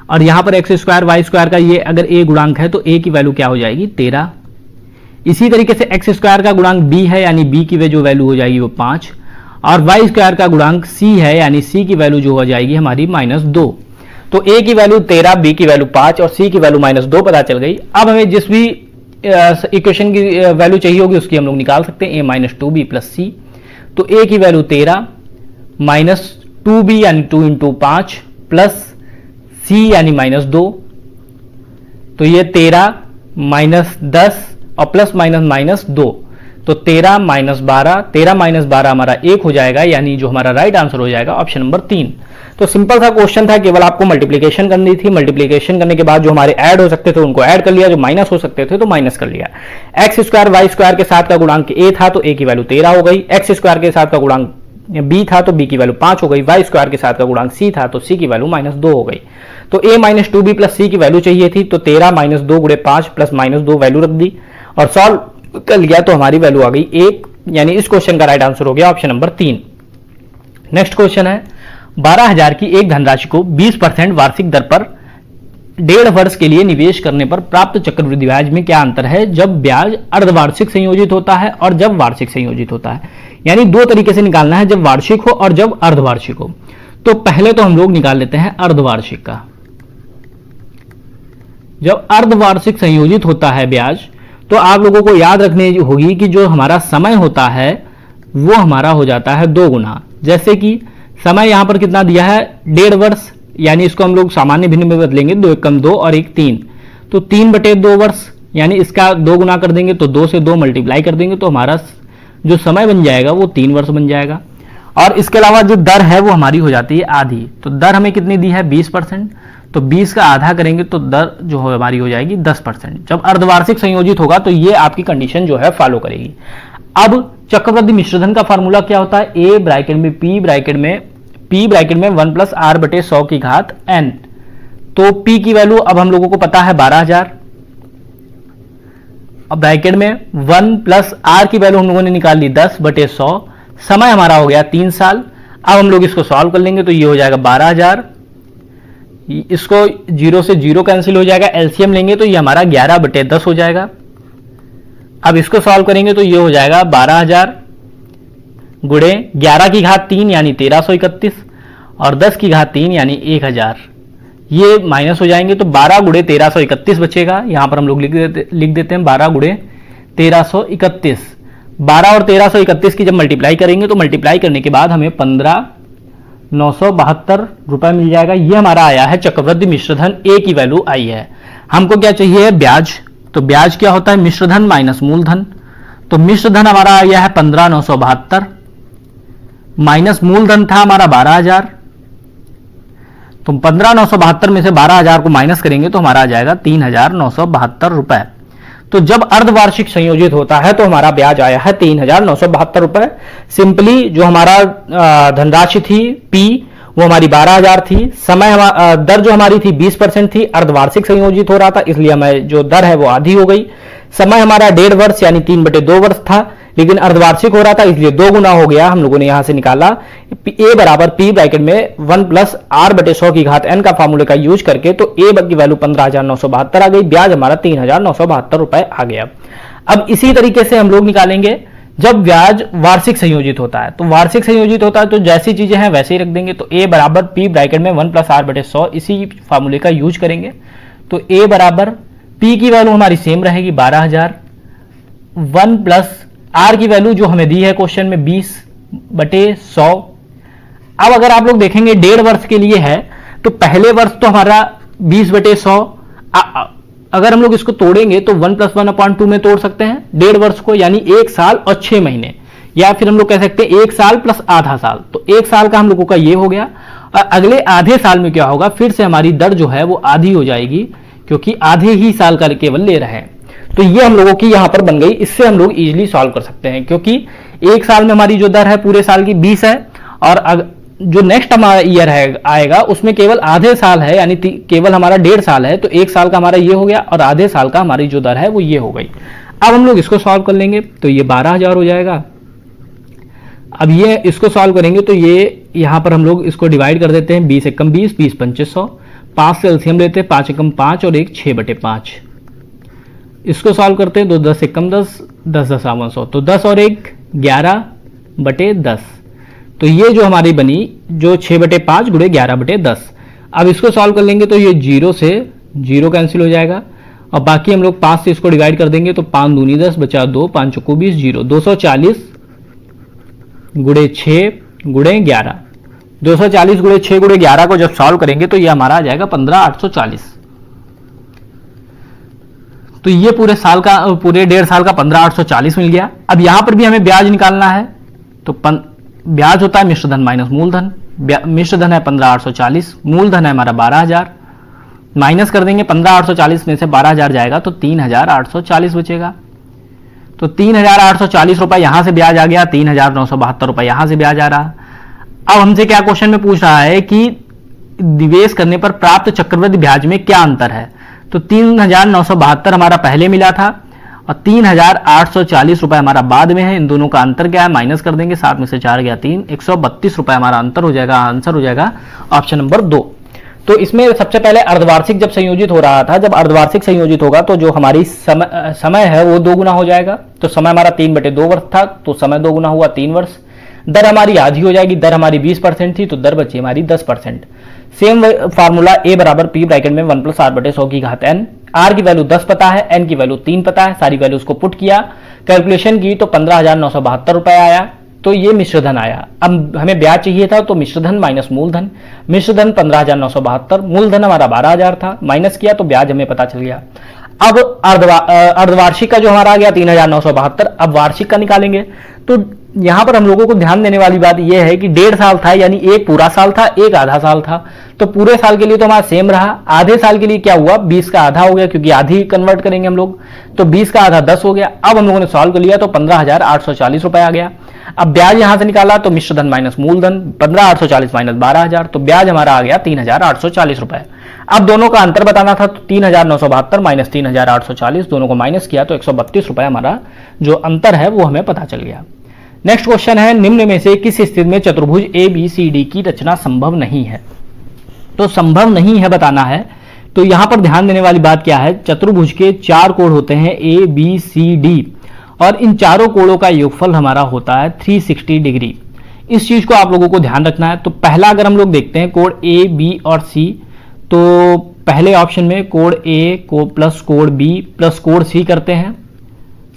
और यहां पर एक्स स्क्वायर वाई स्क्वायर का ये अगर a गुणांक है तो a की वैल्यू क्या हो जाएगी 13। इसी तरीके से एक्स स्क्वायर का गुणांक b है, यानी b की जो वैल्यू हो जाएगी वो 5, और वाई स्क्वायर का गुणांक c है, यानी c की वैल्यू जो हो जाएगी हमारी -2। तो a की वैल्यू 13, b की वैल्यू 5 और c की वैल्यू -2 पता चल गई। अब हमें जिस भी इक्वेशन की वैल्यू चाहिए होगी उसकी हम लोग निकाल सकते हैं, a - 2b प्लस c। तो a की वैल्यू 13 माइनस 2b यानी 2 इंटू 5 प्लस c यानी -2, तो ये 13 माइनस 10 और प्लस माइनस -2, तो 13 माइनस 12, 13 माइनस 12 हमारा 1 हो जाएगा, यानी जो हमारा राइट आंसर हो जाएगा ऑप्शन नंबर 3। तो सिंपल सा क्वेश्चन था, केवल आपको मल्टीप्लिकेशन करनी थी, मल्टीप्लिकेशन करने के बाद जो हमारे ऐड हो सकते थे उनको ऐड कर लिया, जो माइनस हो सकते थे तो माइनस कर लिया। एक्स स्क्वायर वाई स्क्वायर के साथ का गुणांक a था तो a की वैल्यू 13 हो गई, एक्स स्क्वायर के साथ का गुणांक b था तो b की वैल्यू 5 हो गई, वाई स्क्वायर के साथ का गुणांक c था तो c की वैल्यू -2 हो गई। तो a - 2b प्लस c की वैल्यू चाहिए थी, तो 13 - 2 गुणे 5 प्लस -2 वैल्यू रख दी और सॉल्व कर लिया, तो हमारी वैल्यू आ गई 1, यानी इस क्वेश्चन का राइट आंसर हो गया ऑप्शन नंबर 3। नेक्स्ट क्वेश्चन है, 12,000 की एक धनराशि को 20% वार्षिक दर पर 1.5 वर्ष के लिए निवेश करने पर प्राप्त चक्रवृद्धि ब्याज में क्या अंतर है जब ब्याज अर्धवार्षिक संयोजित होता है और जब वार्षिक संयोजित होता है। यानी दो तरीके से निकालना है, जब वार्षिक हो और जब अर्धवार्षिक हो। तो पहले तो हम लोग निकाल लेते हैं अर्धवार्षिक का। जब अर्धवार्षिक संयोजित होता है ब्याज, तो आप लोगों को याद रखनी होगी कि जो हमारा समय होता है वो हमारा हो जाता है 2 गुना। जैसे कि समय यहां पर कितना दिया है 1.5 वर्ष, यानी इसको हम लोग सामान्य भिन्न में बदलेंगे, 2 एकम 2 और 1 3, तो 3/2 वर्ष, यानी इसका 2 गुना कर देंगे तो 2 से 2 मल्टीप्लाई कर देंगे तो हमारा जो समय बन जाएगा वो 3 वर्ष बन जाएगा। और इसके अलावा जो दर है वो हमारी हो जाती है आधी। तो दर हमें कितनी दी है 20%, तो 20 का आधा करेंगे तो दर जो हो हमारी हो जाएगी 10%। जब अर्धवार्षिक संयोजित होगा तो ये आपकी कंडीशन जो है फॉलो करेगी। अब चक्रवृद्धि मिश्रधन का फार्मूला क्या होता है, a ब्रैकेट में p ब्रैकेट में 1 प्लस r बटे 100 की घात n। तो p की वैल्यू अब हम लोगों को पता है 12,000, अब ब्रैकेट में 1 प्लस आर की वैल्यू हम लोगों ने निकाल ली 10/100, समय हमारा हो गया 3 साल। अब हम लोग इसको सॉल्व कर लेंगे तो ये हो जाएगा 12,000, इसको 0 से 0 कैंसिल हो जाएगा, एलसीएम लेंगे तो ये हमारा 11/10 हो जाएगा। अब इसको सॉल्व करेंगे तो ये हो जाएगा 12,000 गुणे 11 की घात 3 यानी 1331 और 10 की घात 3 यानी 1000, ये माइनस हो जाएंगे तो 12 गुणे 1331 बचेगा। यहां पर हम लोग लिख देते हैं 12 गुणे 1331। 12 और 1331 की जब मल्टीप्लाई करेंगे तो मल्टीप्लाई करने के बाद हमें 15,972 रुपए मिल जाएगा। ये हमारा आया है चक्रवृद्धि मिश्रधन ए की वैल्यू आई है। हमको क्या चाहिए है ब्याज, तो ब्याज क्या होता है मिश्रधन माइनस मूलधन। तो मिश्रधन हमारा आया है 15,972 माइनस मूलधन था हमारा 12,000। तो 15,972 में से 12,000 को माइनस करेंगे तो हमारा आ जाएगा 3,972 रुपए। तो जब अर्धवार्षिक संयोजित होता है तो हमारा ब्याज आया है 3,972 रुपए। सिंपली जो हमारा धनराशि थी पी वो हमारी 12,000 थी, समय दर जो हमारी थी 20% थी, अर्धवार्षिक संयोजित हो रहा था इसलिए हमें जो दर है वो आधी हो गई। समय हमारा 1.5 वर्ष यानी 3/2 वर्ष था, लेकिन अर्धवार्षिक हो रहा था इसलिए 2 गुना हो गया। हम लोगों ने यहां से निकाला ए बराबर पी ब्रैकेट में 1 प्लस r/100 की घात n का फार्मूले का यूज करके, तो ए की वैल्यू 15,972 आ गई, ब्याज हमारा 3,972 रुपए आ गया। अब इसी तरीके से हम लोग निकालेंगे जब ब्याज वार्षिक संयोजित होता है। तो वार्षिक संयोजित होता है तो जैसी चीजें हैं वैसे ही रख देंगे, तो ए बराबर पी ब्रैकेट में 1 प्लस r/100 इसी फार्मूले का यूज करेंगे। तो ए बराबर पी की वैल्यू हमारी सेम रहेगी 12,000, 1 प्लस आर की वैल्यू जो हमें दी है क्वेश्चन में 20/100। अब अगर आप लोग देखेंगे 1.5 वर्ष के लिए है तो पहले वर्ष तो हमारा 20/100, अगर हम लोग इसको तोड़ेंगे तो 1 + 1/2 में तोड़ सकते हैं 1.5 वर्ष को, यानी 1 साल और 6 महीने, या फिर हम लोग कह सकते हैं 1 साल प्लस आधा साल। तो 1 साल का हम लोगों का ये हो गया। और अगले आधे साल में क्या होगा, फिर से हमारी दर जो है वो आधी हो जाएगी, क्योंकि आधे ही साल का केवल ले रहे हैं। तो ये हम लोगों की यहां पर बन गई, इससे हम लोग इजीली सॉल्व कर सकते हैं, क्योंकि 1 साल में हमारी जो दर है पूरे साल की 20 है, और जो नेक्स्ट हमारा ईयर आएगा उसमें केवल आधे साल है, यानी केवल हमारा 1.5 साल है। तो 1 साल का हमारा ये हो गया और आधे साल का हमारी जो दर है वो ये हो गई। अब हम लोग इसको सॉल्व कर लेंगे तो ये 12,000 हो जाएगा। अब ये इसको सॉल्व करेंगे तो ये यहां पर हम लोग इसको डिवाइड कर देते हैं, 20 एकम 20, 20 पंचे 100, 5 से एलसीएम लेते हैं, 5 एकम 5 और 1 6/5। इसको सॉल्व करते हैं, 2 10 एकम 10, 10 10 100, तो 10 और 1 11/10। तो ये जो हमारी बनी जो 6/5 गुणे 11/10। अब इसको सॉल्व कर लेंगे तो ये 0 से 0 कैंसिल हो जाएगा, और बाकी हम लोग 5 से इसको डिवाइड कर देंगे तो 5 दूनी 10 बचा 2, 5 चौको 20, 0, 240 गुणे 6 गुणे 11, 240 गुणे 6 गुणे 11 को जब सॉल्व करेंगे तो ये हमारा आ जाएगा 15,840। तो ये पूरे साल का, पूरे 1.5 साल का 15,840 मिल गया। अब यहां पर भी हमें ब्याज निकालना है, तो ब्याज होता है मिश्रधन माइनस मूलधन। मिश्रधन है 15,840, मूलधन है हमारा 12,000, माइनस कर देंगे 15,840 में से 12,000 जाएगा तो 3,840 बचेगा। तो 3,840 रुपए यहां से ब्याज आ गया, 3,972 रुपए यहां से ब्याज आ रहा। अब हमसे क्या क्वेश्चन में पूछ रहा है कि निवेश करने पर प्राप्त चक्रवृद्धि ब्याज में क्या अंतर है। तो 3,972 हमारा पहले मिला था और 3,840 रुपए हमारा बाद में है। इन दोनों का अंतर क्या है, माइनस कर देंगे, 7 में से 4 गया 3, 132 रुपए हमारा अंतर हो जाएगा। आंसर हो जाएगा ऑप्शन नंबर 2। तो इसमें सबसे पहले अर्धवार्षिक जब संयोजित हो रहा था, जब अर्धवार्षिक संयोजित होगा तो जो हमारी समय है वो 2 गुना हो जाएगा। तो समय हमारा 3/2 वर्ष था, तो समय 2 गुना हुआ 3 वर्ष। दर हमारी आधी हो जाएगी, दर हमारी 20% थी तो दर बची हमारी 10%। सेम फार्मूला ए बराबर पी ब्रैकेट में 1 प्लस r/100 की घात n, आर की वैल्यू 10 पता है, एन की वैल्यू 3 पता है, सारी वैल्यूज को पुट किया, कैलकुलेशन की तो 15,972 रुपए आया। तो ये मिश्रधन आया। अब हमें ब्याज चाहिए था तो मिश्रधन माइनस मूलधन, मिश्रधन 15,972, मूलधन हमारा 12,000 था, माइनस किया तो ब्याज हमें पता चल गया। अब अर्धवार्षिक का जो हमारा आ गया 3,972, अब वार्षिक का निकालेंगे। तो यहां पर हम लोगों को ध्यान देने वाली बात यह है कि 1.5 साल था, यानी एक पूरा साल था, एक आधा साल था। तो पूरे साल के लिए तो हमारा सेम रहा, आधे साल के लिए क्या हुआ, 20 का आधा हो गया, क्योंकि आधी कन्वर्ट करेंगे हम लोग, तो 20 का आधा 10 हो गया। अब हम लोगों ने सॉल्व कर लिया तो 15,840 रुपए आ गया। अब ब्याज यहां से निकाला तो मिश्र धन माइनस मूलधन 15,840 माइनस 12,000, तो ब्याज हमारा आ गया 3,840 रुपए। अब दोनों का अंतर बताना था तो 3,972 माइनस 3,840 दोनों को माइनस किया तो 132 रुपए हमारा जो अंतर है वो हमें पता चल गया। नेक्स्ट क्वेश्चन है, निम्न में से किस स्थिति में चतुर्भुज ABCD की रचना संभव नहीं है? तो संभव नहीं है बताना है, तो यहां पर ध्यान देने वाली बात क्या है, चतुर्भुज के 4 कोण होते हैं ABCD और इन चारों कोणों का योगफल हमारा होता है 360 डिग्री। इस चीज को आप लोगों को ध्यान रखना है। तो पहला अगर हम लोग देखते हैं कोण A, B और C, तो पहले ऑप्शन में कोण A को प्लस कोण B प्लस कोण C करते हैं।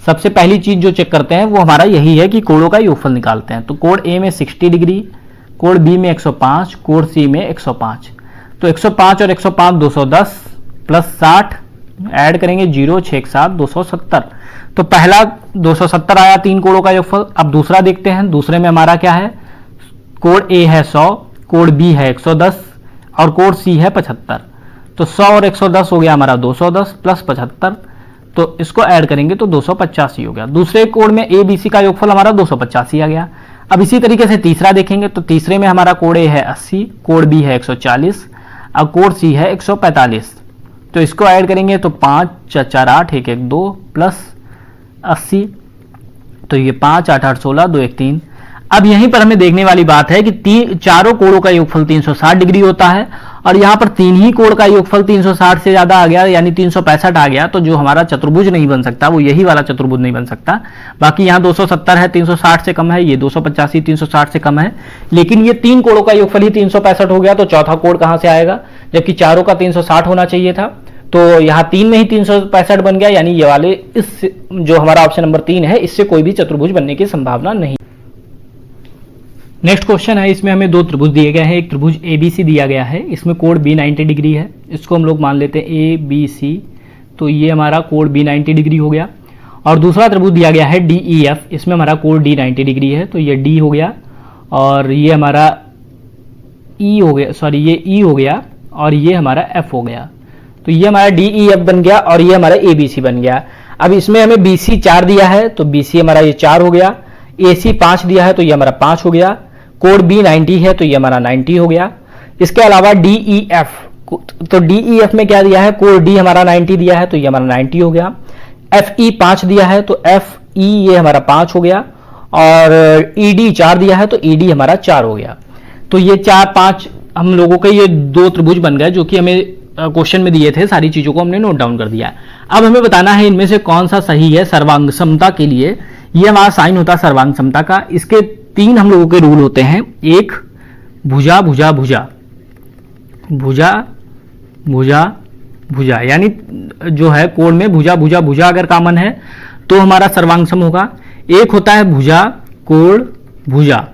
सबसे पहली चीज जो चेक करते हैं वो हमारा यही है कि कोणों का योगफल निकालते हैं। तो कोण A में 60 डिग्री, कोण B में 105, कोण C में 105, तो 105 और 105 210 प्लस 60 ऐड करेंगे 0 6 7 270। तो पहला 270 आया तीन कोणों का योगफल। अब दूसरा देखते हैं, दूसरे में हमारा क्या है, कोण A है 100, कोण B है 110 और कोण C है 75। तो 100 और 110 हो गया हमारा 210 प्लस 75, तो इसको ऐड करेंगे तो 285 हो गया। दूसरे कोण में ABC का योगफल हमारा 285 आ गया। अब इसी तरीके से तीसरा देखेंगे तो तीसरे में हमारा कोण A है 80, कोण B है 140 और कोण C है 145। तो इसको ऐड करेंगे तो 5 4 4 8 1 1 2 प्लस 80, तो ये 5 8 8 16 2 1 3। अब यहीं पर हमें देखने वाली बात है कि चारों कोणों का योगफल 360 डिग्री होता है और यहाँ पर तीन ही कोण का योगफल 360 से ज्यादा आ गया, यानी 365 आ गया। तो जो हमारा चतुर्भुज नहीं बन सकता वो यही वाला चतुर्भुज नहीं बन सकता। बाकी यहाँ 270 है 360 से कम है, ये 285 360 से कम है, लेकिन ये तीन कोणों का योगफल ही 365 हो गया। तो चौथा कोण कहां से आएगा, जबकि चारों का 360 होना चाहिए था। तो यहाँ तीन में ही 365 बन गया, यानी ये वाले इस जो हमारा ऑप्शन नंबर 3 है इससे कोई भी चतुर्भुज बनने की संभावना नहीं। नेक्स्ट क्वेश्चन है, इसमें हमें दो त्रिभुज दिए गए हैं। एक त्रिभुज ABC दिया गया है, इसमें कोण B 90 डिग्री है, इसको हम लोग मान लेते हैं ABC। तो ये हमारा कोण B 90 डिग्री हो गया। और दूसरा त्रिभुज दिया गया है DEF, इसमें हमारा कोण D 90 डिग्री है, तो ये D हो गया और ये हमारा E हो गया, सॉरी ये E हो गया और ये हमारा F हो गया। तो ये हमारा DEF बन गया और ये हमारा ABC बन गया। अब इसमें हमें BC 4 दिया है तो BC हमारा ये 4 हो गया, AC 5 दिया है तो ये हमारा 5 हो गया, कोण B 90 है तो ये हमारा 90 हो गया। इसके अलावा DEF, तो DEF में क्या दिया है, कोण D हमारा 90 दिया है तो ये हमारा 90 हो गया। FE 5 दिया है तो FE ये हमारा 5 हो गया और ED 4 दिया है तो ED हमारा 4 हो गया। तो ये 4 5 हम लोगों के ये दो त्रिभुज बन गए जो कि हमें क्वेश्चन में दिए थे। सारी चीजों को हमने नोट डाउन कर दिया। अब हमें बताना है इनमें से कौन सा सही है सर्वांग समता के लिए। ये हमारा साइन होता है सर्वांग समता का। इसके 3 हम लोगों के रूल होते हैं। एक, भुजा भुजा भुजा, भुजा भुजा भुजा, यानी जो है कोण में भुजा भुजा भुजा अगर कॉमन है तो हमारा सर्वांग सम होगा। एक होता है भुजा कोण भुजा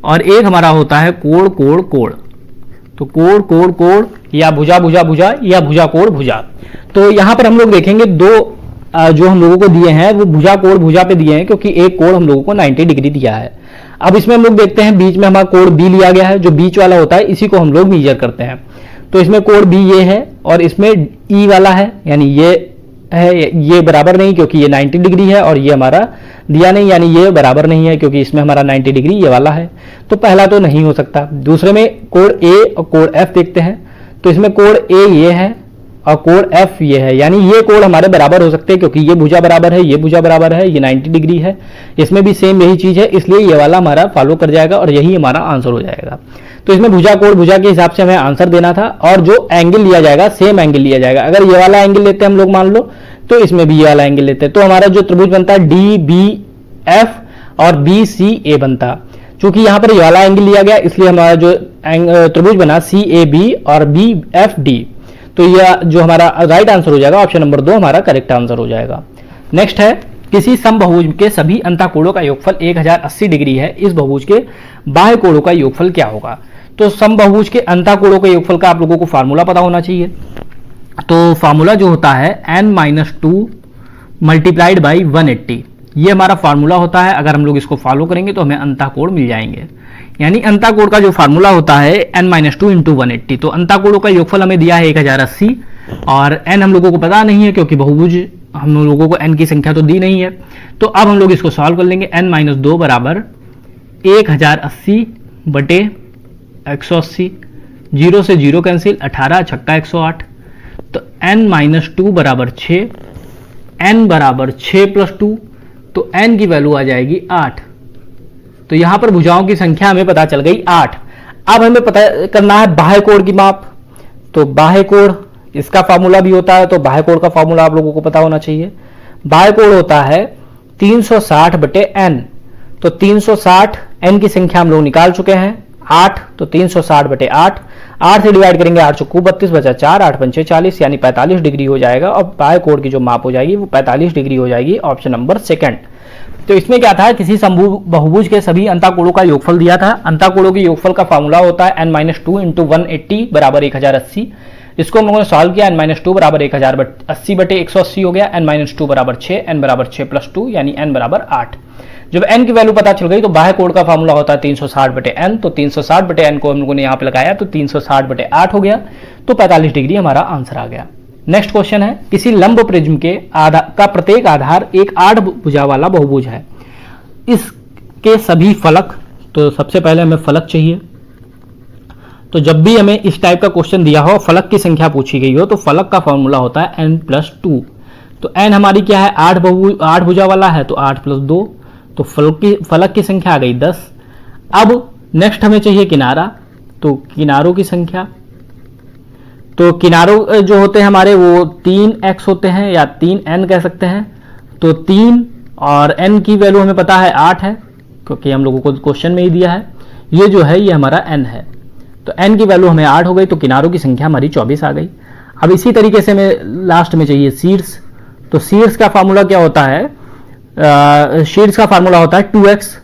और एक हमारा होता है कोण कोण कोण। तो कोण कोण कोण या भुजा भुजा भुजा या भुजा कोण भुजा। तो यहां पर हम लोग देखेंगे दो जो हम लोगों को दिए हैं वो भुजा कोण भुजा पे दिए हैं, क्योंकि एक कोण हम लोगों को 90 डिग्री दिया है। अब इसमें हम लोग देखते हैं बीच में हमारा कोण B लिया गया है, जो बीच वाला होता है इसी को हम लोग मेजर करते हैं। तो इसमें कोण B ये है और इसमें E वाला है, यानी ये है, ये बराबर नहीं क्योंकि ये 90 डिग्री है और ये हमारा दिया नहीं, यानी ये बराबर नहीं है क्योंकि इसमें हमारा 90 डिग्री ये वाला है। तो पहला तो नहीं हो सकता। दूसरे में कोण A और कोण F देखते हैं। तो इसमें कोण A ये है और कोण F ये है, यानी ये कोण हमारे बराबर हो सकते हैं क्योंकि ये भुजा बराबर है, ये भुजा बराबर है, ये 90 डिग्री है। इसमें भी सेम यही चीज है, इसलिए ये वाला हमारा फॉलो कर जाएगा और यही हमारा आंसर हो जाएगा। तो इसमें भुजा कोण भुजा के हिसाब से हमें आंसर देना था और जो एंगल लिया जाएगा सेम एंगल लिया जाएगा। अगर ये वाला एंगल लेते हैं हम लोग मान लो, तो इसमें भी ये वाला एंगल लेते हैं, तो हमारा जो त्रिभुज बनता है DBF और BCA बनता। चूंकि यहाँ पर ये वाला एंगल लिया गया इसलिए हमारा जो त्रिभुज बना CAB और BFD। तो यह जो हमारा राइट आंसर हो जाएगा ऑप्शन नंबर 2 हमारा करेक्ट आंसर हो जाएगा। नेक्स्ट है, किसी समबहुभुज के सभी अंतःकोणों का योगफल 1080 डिग्री है, इस बहुभुज के बाह्य कोणों का योगफल क्या होगा। तो समबहुभुज के अंतःकोणों के योगफल का आप लोगों को फार्मूला पता होना चाहिए। तो फार्मूला जो होता है n-2 मल्टीप्लाइड बाई 180, ये हमारा फार्मूला होता है। अगर हम लोग इसको फॉलो करेंगे तो हमें अंतःकोण मिल जाएंगे। यानी अंतःकोण का जो फार्मूला होता है n-2 × 180। तो अंतःकोणों का योगफल हमें दिया है 1080, और n हम लोगों को पता नहीं है क्योंकि बहुभुज हम लोगों को n की संख्या तो दी नहीं है। तो अब हम लोग इसको सॉल्व कर लेंगे। n - 2 बराबर 1080 बटे 180, 0 से 0 कैंसिल, 18 छक्का 108। तो n - 2 बराबर 6, n बराबर 6 + 2, तो n की वैल्यू आ जाएगी 8। तो यहां पर भुजाओं की संख्या हमें पता चल गई 8। अब हमें पता करना है बाह्य कोण की माप। तो बाह्य कोण इसका फार्मूला भी होता है, तो बाह्य कोण का फार्मूला आप लोगों को पता होना चाहिए। बाह्य कोण होता है 360 बटे n। तो 360 n की संख्या हम लोग निकाल चुके हैं 8, तो 360 बटे 8, 8 से डिवाइड करेंगे, 8 चौको 32 बचा 4, 8 पंचे 40, यानी 45 डिग्री हो जाएगा। और बाह्य कोण की जो माप हो जाएगी वो 45 डिग्री हो जाएगी, ऑप्शन नंबर सेकंड। तो इसमें क्या था, किसी बहुभुज के सभी अंतःकोणों का योगफल दिया था। अंतःकोणों के योगफल का फार्मूला होता है n - 2 × 180 बराबर 1080। इसको हम लोगों ने सॉल्व किया, n - 2 बराबर 1080 बटे 180 हो गया, n - 2 बराबर 6, n बराबर 6 + 2 यानी n बराबर 8। जब n की वैल्यू पता चल गई तो बाह्य कोण का फार्मूला होता है 360 बटे n। तो 360 बटे n को हम लोगों ने यहाँ पे लगाया, तो 360 बटे 8 हो गया, तो 45 डिग्री हमारा आंसर आ गया। नेक्स्ट क्वेश्चन है, किसी लंब प्रिज्म का प्रत्येक आधार एक 8 भुजा वाला बहुभुज है। इसके सभी फलक, तो सबसे पहले हमें फलक चाहिए। तो जब भी हमें इस टाइप का क्वेश्चन दिया हो, फलक की संख्या पूछी गई हो, तो फलक का फॉर्मूला होता है n + 2। तो n हमारी क्या है, 8 भुजा वाला है, तो 8 + 2, तो फलक की संख्या आ गई 10। अब नेक्स्ट हमें चाहिए किनारा, तो किनारों की संख्या। तो किनारों जो होते हैं हमारे वो 3x होते हैं या 3n कह सकते हैं। तो 3 और n की वैल्यू हमें पता है 8 है, क्योंकि हम लोगों को क्वेश्चन में ही दिया है। ये जो है ये हमारा n है, तो n की वैल्यू हमें 8 हो गई, तो किनारों की संख्या हमारी 24 आ गई। अब इसी तरीके से हमें लास्ट में चाहिए शीर्ष। तो शीर्ष का फार्मूला क्या होता है, शीर्ष का फार्मूला होता है 2x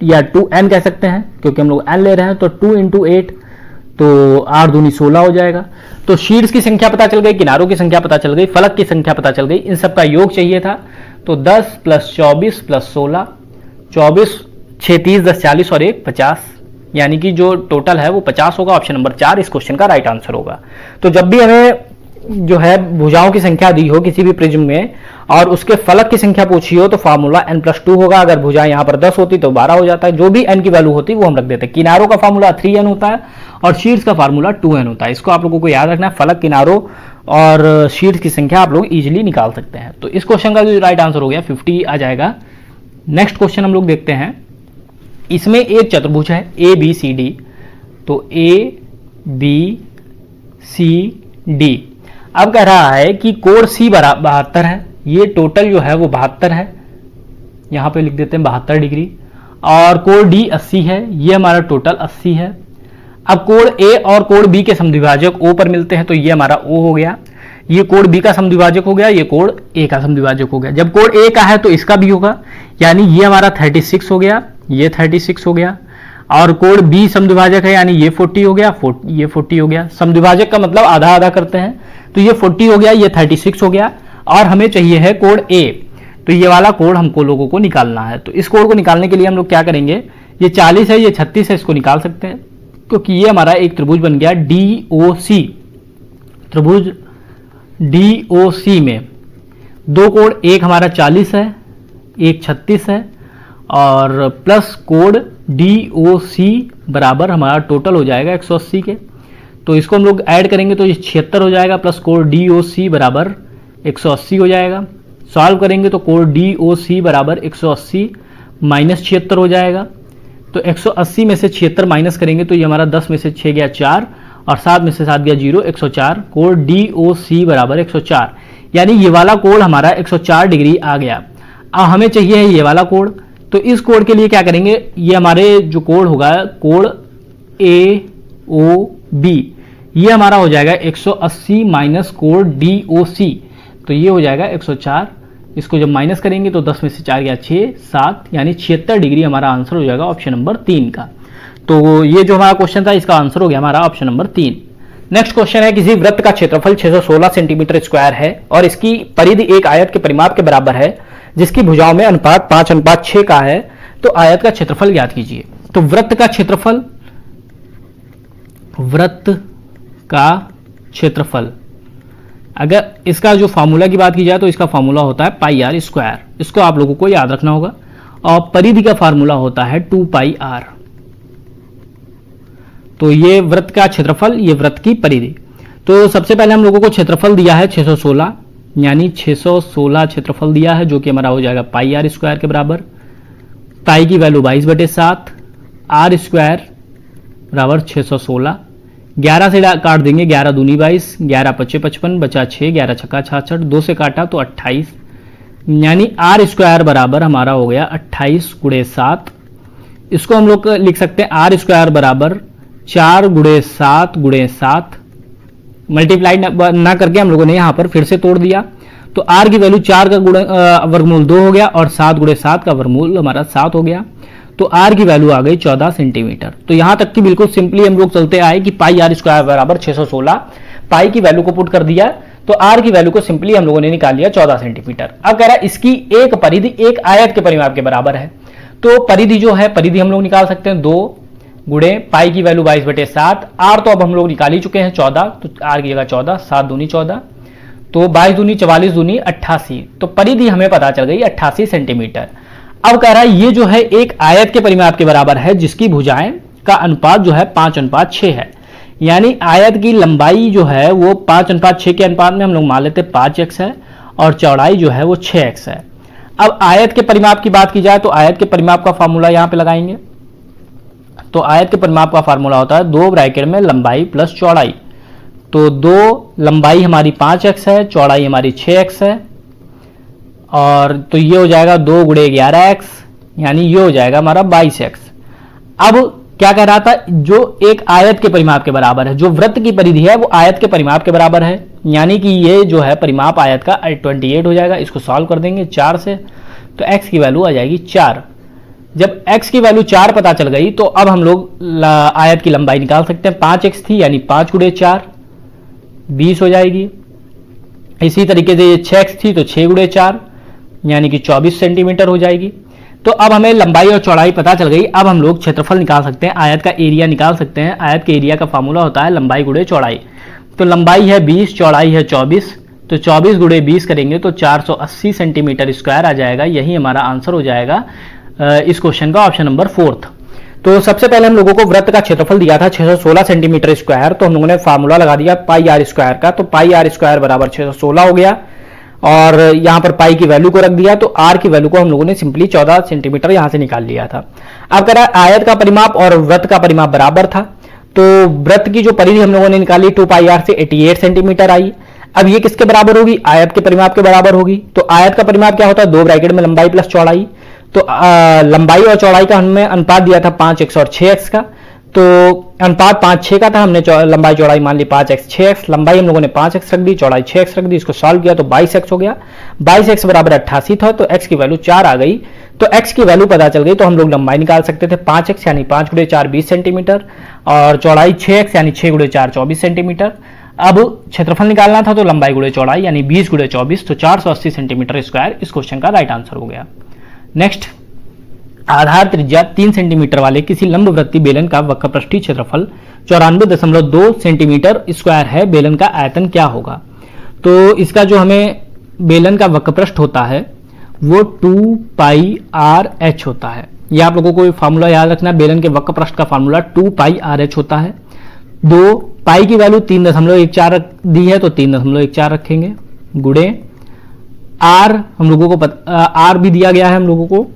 या 2n कह सकते हैं, क्योंकि हम लोग n ले रहे हैं। तो 2 × 8, तो 8 दूनी 16 हो जाएगा। तो शीर्ष की संख्या पता चल गई, किनारों की संख्या पता चल गई, फलक की संख्या पता चल गई, इन सब का योग चाहिए था। तो 10 + 24 + 16, 24 6 30 10 40 और 1 50, यानी कि जो टोटल है वो 50 होगा। ऑप्शन नंबर 4 इस क्वेश्चन का राइट आंसर होगा। तो जब भी हमें जो है भुजाओं की संख्या दी हो किसी भी प्रिज्म में और उसके फलक की संख्या पूछी हो, तो फार्मूला n + 2 होगा। अगर भुजा यहाँ पर 10 होती तो 12 हो जाता है। जो भी n की वैल्यू होती वो हम रख देते हैं। किनारों का फार्मूला 3n होता है और शीर्ष का फार्मूला 2n होता है। इसको आप लोगों को याद रखना है। फलक, किनारों और शीर्ष की संख्या आप लोग इजीली निकाल सकते हैं। तो इस क्वेश्चन का जो राइट आंसर हो गया 50 आ जाएगा। नेक्स्ट क्वेश्चन हम लोग देखते हैं। इसमें एक चतुर्भुज है ABCD। तो ABCD अब कह रहा है कि कोण C 72 है। ये टोटल जो है वो 72 है, यहां पे लिख देते हैं 72 डिग्री। और कोण D 80 है, ये हमारा टोटल 80 है। अब कोण A और कोण B के समद्विभाजक O पर मिलते हैं, तो ये हमारा O हो गया। ये कोण B का समद्विभाजक हो गया, ये कोण A का समद्विभाजक हो गया। जब कोण A का है तो इसका भी होगा, यानी ये हमारा 36 हो गया, ये 36 हो गया। और कोण B समद्विभाजक है, यानी ये 40 हो गया, ये 40 हो गया। समद्विभाजक का मतलब आधा आधा करते हैं, तो ये 40 हो गया, ये 36 हो गया। और हमें चाहिए है कोण A, तो ये वाला कोण हमको लोगों को निकालना है। तो इस कोण को निकालने के लिए हम लोग क्या करेंगे, ये 40 है, ये 36 है, इसको निकाल सकते हैं, क्योंकि ये हमारा एक त्रिभुज बन गया DOC। त्रिभुज DOC में दो कोण, एक हमारा 40 है, एक 36 है, और प्लस कोण DOC बराबर हमारा टोटल हो जाएगा 180 के। तो इसको हम लोग ऐड करेंगे तो ये 76 हो जाएगा, प्लस कोण DOC बराबर 180 हो जाएगा। सॉल्व करेंगे तो कोण DOC बराबर 180 माइनस 76 हो जाएगा। तो 180 में से 76 माइनस करेंगे तो ये हमारा 10 में से 6 गया 4 और 7 में से 7 गया 0, 104। कोण DOC बराबर 104, यानी ये वाला कोण हमारा 104 डिग्री आ गया। अब हमें चाहिए ये वाला कोण, तो इस कोण के लिए क्या करेंगे, ये हमारे जो कोण होगा कोण AOB, ये हमारा हो जाएगा 180 माइनस कोण DOC, तो ये हो जाएगा 104। इसको जब माइनस करेंगे तो 10 में से 4 गया 6 7, यानी 76 डिग्री हमारा आंसर हो जाएगा ऑप्शन नंबर 3 का। तो ये जो हमारा क्वेश्चन था इसका आंसर हो गया हमारा ऑप्शन नंबर 3। नेक्स्ट क्वेश्चन है, किसी वृत्त का क्षेत्रफल 616 सेंटीमीटर स्क्वायर है और इसकी परिधि एक आयत के परिमाप के बराबर है, जिसकी भुजाओं में अनुपात 5:6 का है, तो आयत का क्षेत्रफल ज्ञात कीजिए। तो वृत्त का क्षेत्रफल अगर इसका जो फार्मूला की बात की जाए तो इसका फार्मूला होता है पाई आर स्क्वायर, इसको आप लोगों को याद रखना होगा। और परिधि का फार्मूला होता है 2 पाई आर। तो ये वृत्त का क्षेत्रफल, ये वृत्त की परिधि। तो सबसे पहले हम लोगों को क्षेत्रफल दिया है 616, यानी 616 क्षेत्रफल दिया है, जो कि हमारा हो जाएगा पाई आर स्क्वायर के बराबर। पाई की वैल्यू 22/7, आर स्क्वायर बराबर 616। 11 से काट देंगे, 11 दूनी 22, 11 पच्चे 55, बचा 6, 11 छक्का 66, 2 से काटा तो 28, यानी आर स्क्वायर बराबर हमारा हो गया 28 × 7। इसको हम लोग लिख सकते हैं आर स्क्वायर बराबर 4 × 7 × 7। मल्टीप्लाई ना करके हम लोगों ने यहाँ पर फिर से तोड़ दिया, तो आर की वैल्यू 4 का वर्गमूल 2 हो गया और 7 × 7 का वर्गमूल हमारा 7 हो गया। तो आर की वैल्यू आ गई 14 सेंटीमीटर। तो यहां तक कि बिल्कुल सिंपली हम लोग चलते आए कि पाई आर स्क्वायर बराबर 616, पाई की वैल्यू को पुट कर दिया तो आर की वैल्यू को सिंपली हम लोगों ने निकाल लिया 14 सेंटीमीटर। अब कह रहा है इसकी एक परिधि एक आयत के परिमाप के बराबर है। तो परिधि जो है, परिधि हम लोग निकाल सकते हैं 2 गुणे पाई की वैल्यू 22/7, आर तो अब हम लोग निकाल ही चुके हैं 14, तो आर की जगह 14, 7 दूनी 14, तो 22 दूनी 44 दूनी 88। तो परिधि हमें पता चल गई 88 सेंटीमीटर। अब कह रहा है ये जो है एक आयत के परिमाप के बराबर है, जिसकी भुजाएं का अनुपात जो है 5:6 है। यानी आयत की लंबाई जो है वो 5:6 के अनुपात में हम लोग मान लेते 5x है और चौड़ाई जो है वो 6x है। अब आयत के परिमाप की बात की जाए तो आयत के परिमाप का फार्मूला यहां पे लगाएंगे। तो आयत के परिमाप का फार्मूला होता है 2 ब्रैकेट में लंबाई प्लस चौड़ाई। तो 2 लंबाई हमारी 5x है, चौड़ाई हमारी 6x है, और तो ये हो जाएगा 2 × 11x, यानी ये हो जाएगा हमारा 22x। अब क्या कह रहा था, जो एक आयत के परिमाप के बराबर है, जो वृत्त की परिधि है वो आयत के परिमाप के बराबर है, यानी कि ये जो है परिमाप आयत का 28 हो जाएगा। इसको सॉल्व कर देंगे 4 से, तो x की वैल्यू आ जाएगी 4। जब x की वैल्यू 4 पता चल गई तो अब हम लोग आयत की लंबाई निकाल सकते हैं। 5x थी, यानी 5 × 4 20 हो जाएगी। इसी तरीके से ये 6x थी, तो 6 × 4 यानी कि 24 सेंटीमीटर हो जाएगी। तो अब हमें लंबाई और चौड़ाई पता चल गई। अब हम लोग क्षेत्रफल निकाल सकते हैं, आयत का एरिया निकाल सकते हैं। आयत के एरिया का फार्मूला होता है लंबाई × चौड़ाई। तो लंबाई है 20, चौड़ाई है 24, तो 24 × 20 करेंगे तो 480 सेंटीमीटर स्क्वायर आ जाएगा। यही हमारा आंसर हो जाएगा इस क्वेश्चन का, ऑप्शन नंबर 4। तो सबसे पहले हम लोगों को वृत्त का क्षेत्रफल दिया था 616 सेंटीमीटर स्क्वायर, तो हम लोगों ने फार्मूला लगा दिया पाई आर स्क्वायर का। तो पाई आर स्क्वायर बराबर 616 हो गया, और यहां पर पाई की वैल्यू को रख दिया, तो आर की वैल्यू को हम लोगों ने सिंपली 14 सेंटीमीटर यहां से निकाल लिया था। अब कह रहा है आयत का परिमाप और वृत्त का परिमाप बराबर था, तो वृत्त की जो परिधि हम लोगों ने निकाली 2 पाई आर से 88 सेंटीमीटर आई। अब ये किसके बराबर होगी, आयत के परिमाप के बराबर होगी। तो आयत का परिमाप क्या होता है, 2 ब्रैकेट में लंबाई प्लस चौड़ाई। तो लंबाई और चौड़ाई का हमने अनुपात दिया था 5x और 6x का, तो अनुपात 5:6 का था, हमने लंबाई चौड़ाई मान ली 5x 6x। लंबाई हम लोगों ने 5x रख दी, चौड़ाई 6x रख दी, इसको सॉल्व किया तो 22x हो गया। 22x बराबर 88 था, तो x की वैल्यू 4 आ गई। तो x की वैल्यू पता चल गई, तो हम लोग लंबाई निकाल सकते थे 5x यानी 5 × 4 20 सेंटीमीटर, और चौड़ाई 6x यानी 6 × 4 24 सेंटीमीटर। अब क्षेत्रफल निकालना था, तो लंबाई × चौड़ाई यानी 20 × 24, तो 480 सेंटीमीटर स्क्वायर इस क्वेश्चन का राइट आंसर हो गया। नेक्स्ट, आधार त्रिज्या 3 सेंटीमीटर वाले किसी लंबवृत्तीय बेलन का वक्रपृष्ठीय क्षेत्रफल 94.2 सेंटीमीटर स्क्वायर है, बेलन का आयतन क्या होगा। तो इसका जो हमें बेलन का वक्रपृष्ठ होता है वो 2 पाई आर एच होता है। ये आप लोगों को फार्मूला याद रखना, बेलन के वक्रपृष्ठ का फार्मूला 2 पाई आर एच होता है। 2 पाई की वैल्यू 3.14 दी है, तो 3.14 रखेंगे, गुणे आर हम लोगों को आर भी दिया गया है हम लोगों को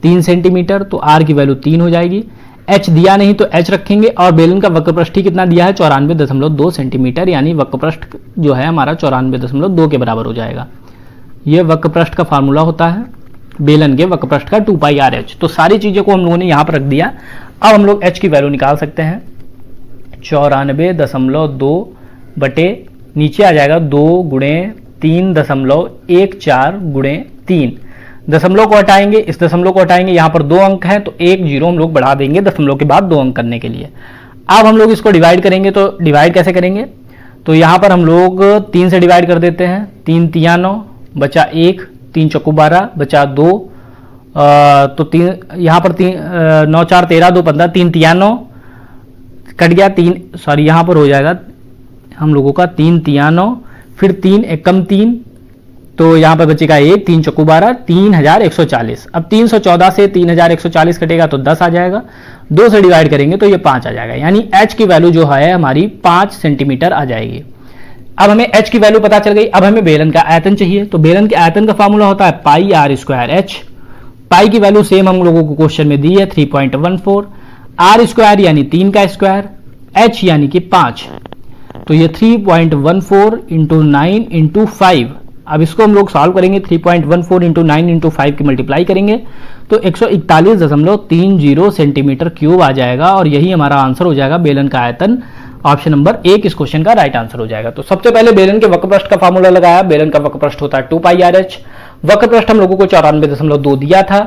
3 सेंटीमीटर, तो आर की वैल्यू 3 हो जाएगी। एच दिया नहीं तो एच रखेंगे, और बेलन का वक्रपृष्ठ कितना दिया है 94.2 सेंटीमीटर, यानी वक्रपृष्ठ जो है हमारा 94.2 के बराबर हो जाएगा। यह वक्रपृष्ठ का फार्मूला होता है बेलन के वक्रपृष्ठ का 2 पाई आर एच। तो सारी चीजों को हम लोगों ने यहां पर रख दिया। अब हम लोग एच की वैल्यू निकाल सकते हैं, 94.2 बटे नीचे आ जाएगा 2 × 3.14 × 3। दशमलव को हटाएंगे, इस दशमलव को हटाएंगे, यहां पर 2 अंक हैं तो 1 0 हम लोग बढ़ा देंगे दशमलव के बाद 2 अंक करने के लिए। अब हम लोग इसको डिवाइड करेंगे, तो डिवाइड कैसे करेंगे, तो यहां पर हम लोग 3 से डिवाइड कर देते हैं। 3 तिया 9 बचा 1, 3 चौको 12 बचा 2, तो 3 यहां पर 9 4 13 2 15, 3 तिया 9 कट गया, 3 सॉरी यहां पर हो जाएगा, हम लोगों का 3 तिया 9, फिर 3 एकम 3, तो यहाँ पर बचेगा 1, 3 चौको 12, 3140। अब 314 से 3140 कटेगा तो 10 आ जाएगा, 2 से डिवाइड करेंगे तो ये 5 आ जाएगा, यानी h की वैल्यू जो है हमारी 5 सेंटीमीटर आ जाएगी। अब हमें h की वैल्यू पता चल गई। अब हमें बेलन का आयतन चाहिए, तो बेलन के आयतन का फार्मूला होता है पाई आर स्क्वायर एच। पाई की वैल्यू सेम हम लोगों को क्वेश्चन में दी है 3.14, आर स्क्वायर यानी 3 का स्क्वायर, h यानी कि 5, तो ये 3.14 इंटू 9 इंटू 5। अब इसको हम लोग सॉल्व करेंगे, 3.14 इंटू 9 इंटू 5 की मल्टीप्लाई करेंगे तो 141.30 सेंटीमीटर क्यूब आ जाएगा, और यही हमारा आंसर हो जाएगा बेलन का आयतन। ऑप्शन नंबर 1 इस क्वेश्चन का राइट आंसर हो जाएगा। तो सबसे पहले बेलन के वक्रपृष्ठ का फार्मूला लगाया। बेलन का वक्रपृष्ठ होता है 2 पाई आर एच। वक्रपृष्ठ हम लोगों को 94.2 दिया था,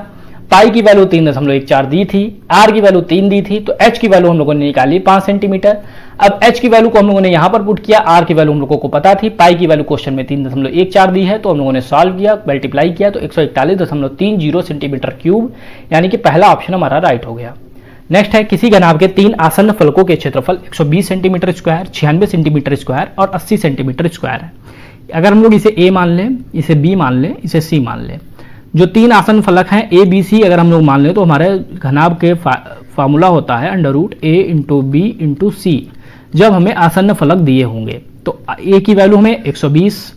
पाई की वैल्यू 3.14 दी थी, आर की वैल्यू 3 दी थी, तो एच की वैल्यू हम लोगों ने निकाली 5 सेंटीमीटर। अब एच की वैल्यू को हम लोगों ने यहां पर पुट किया, आर की वैल्यू हम लोगों को पता थी, पाई की वैल्यू क्वेश्चन में 3.14 दी है, तो हम लोगों ने सॉल्व किया, मल्टीप्लाई किया, तो 141.30 सेंटीमीटर क्यूब, यानी कि पहला ऑप्शन हमारा राइट हो गया। नेक्स्ट है, किसी घनाभ के 3 आसन्न फलकों के क्षेत्रफल 120 सेंटीमीटर स्क्वायर, 96 सेंटीमीटर स्क्वायर और 80 सेंटीमीटर स्क्वायर है। अगर हम लोग इसे ए मान लें, इसे बी मान लें, इसे सी मान लें, जो 3 आसन्न फलक हैं ए बी सी अगर हम लोग मान लें तो हमारे घनाभ के फार्मूला होता है √a इंटू बी इंटू सी, जब हमें आसन्न फलक दिए होंगे। तो ए की वैल्यू हमें 120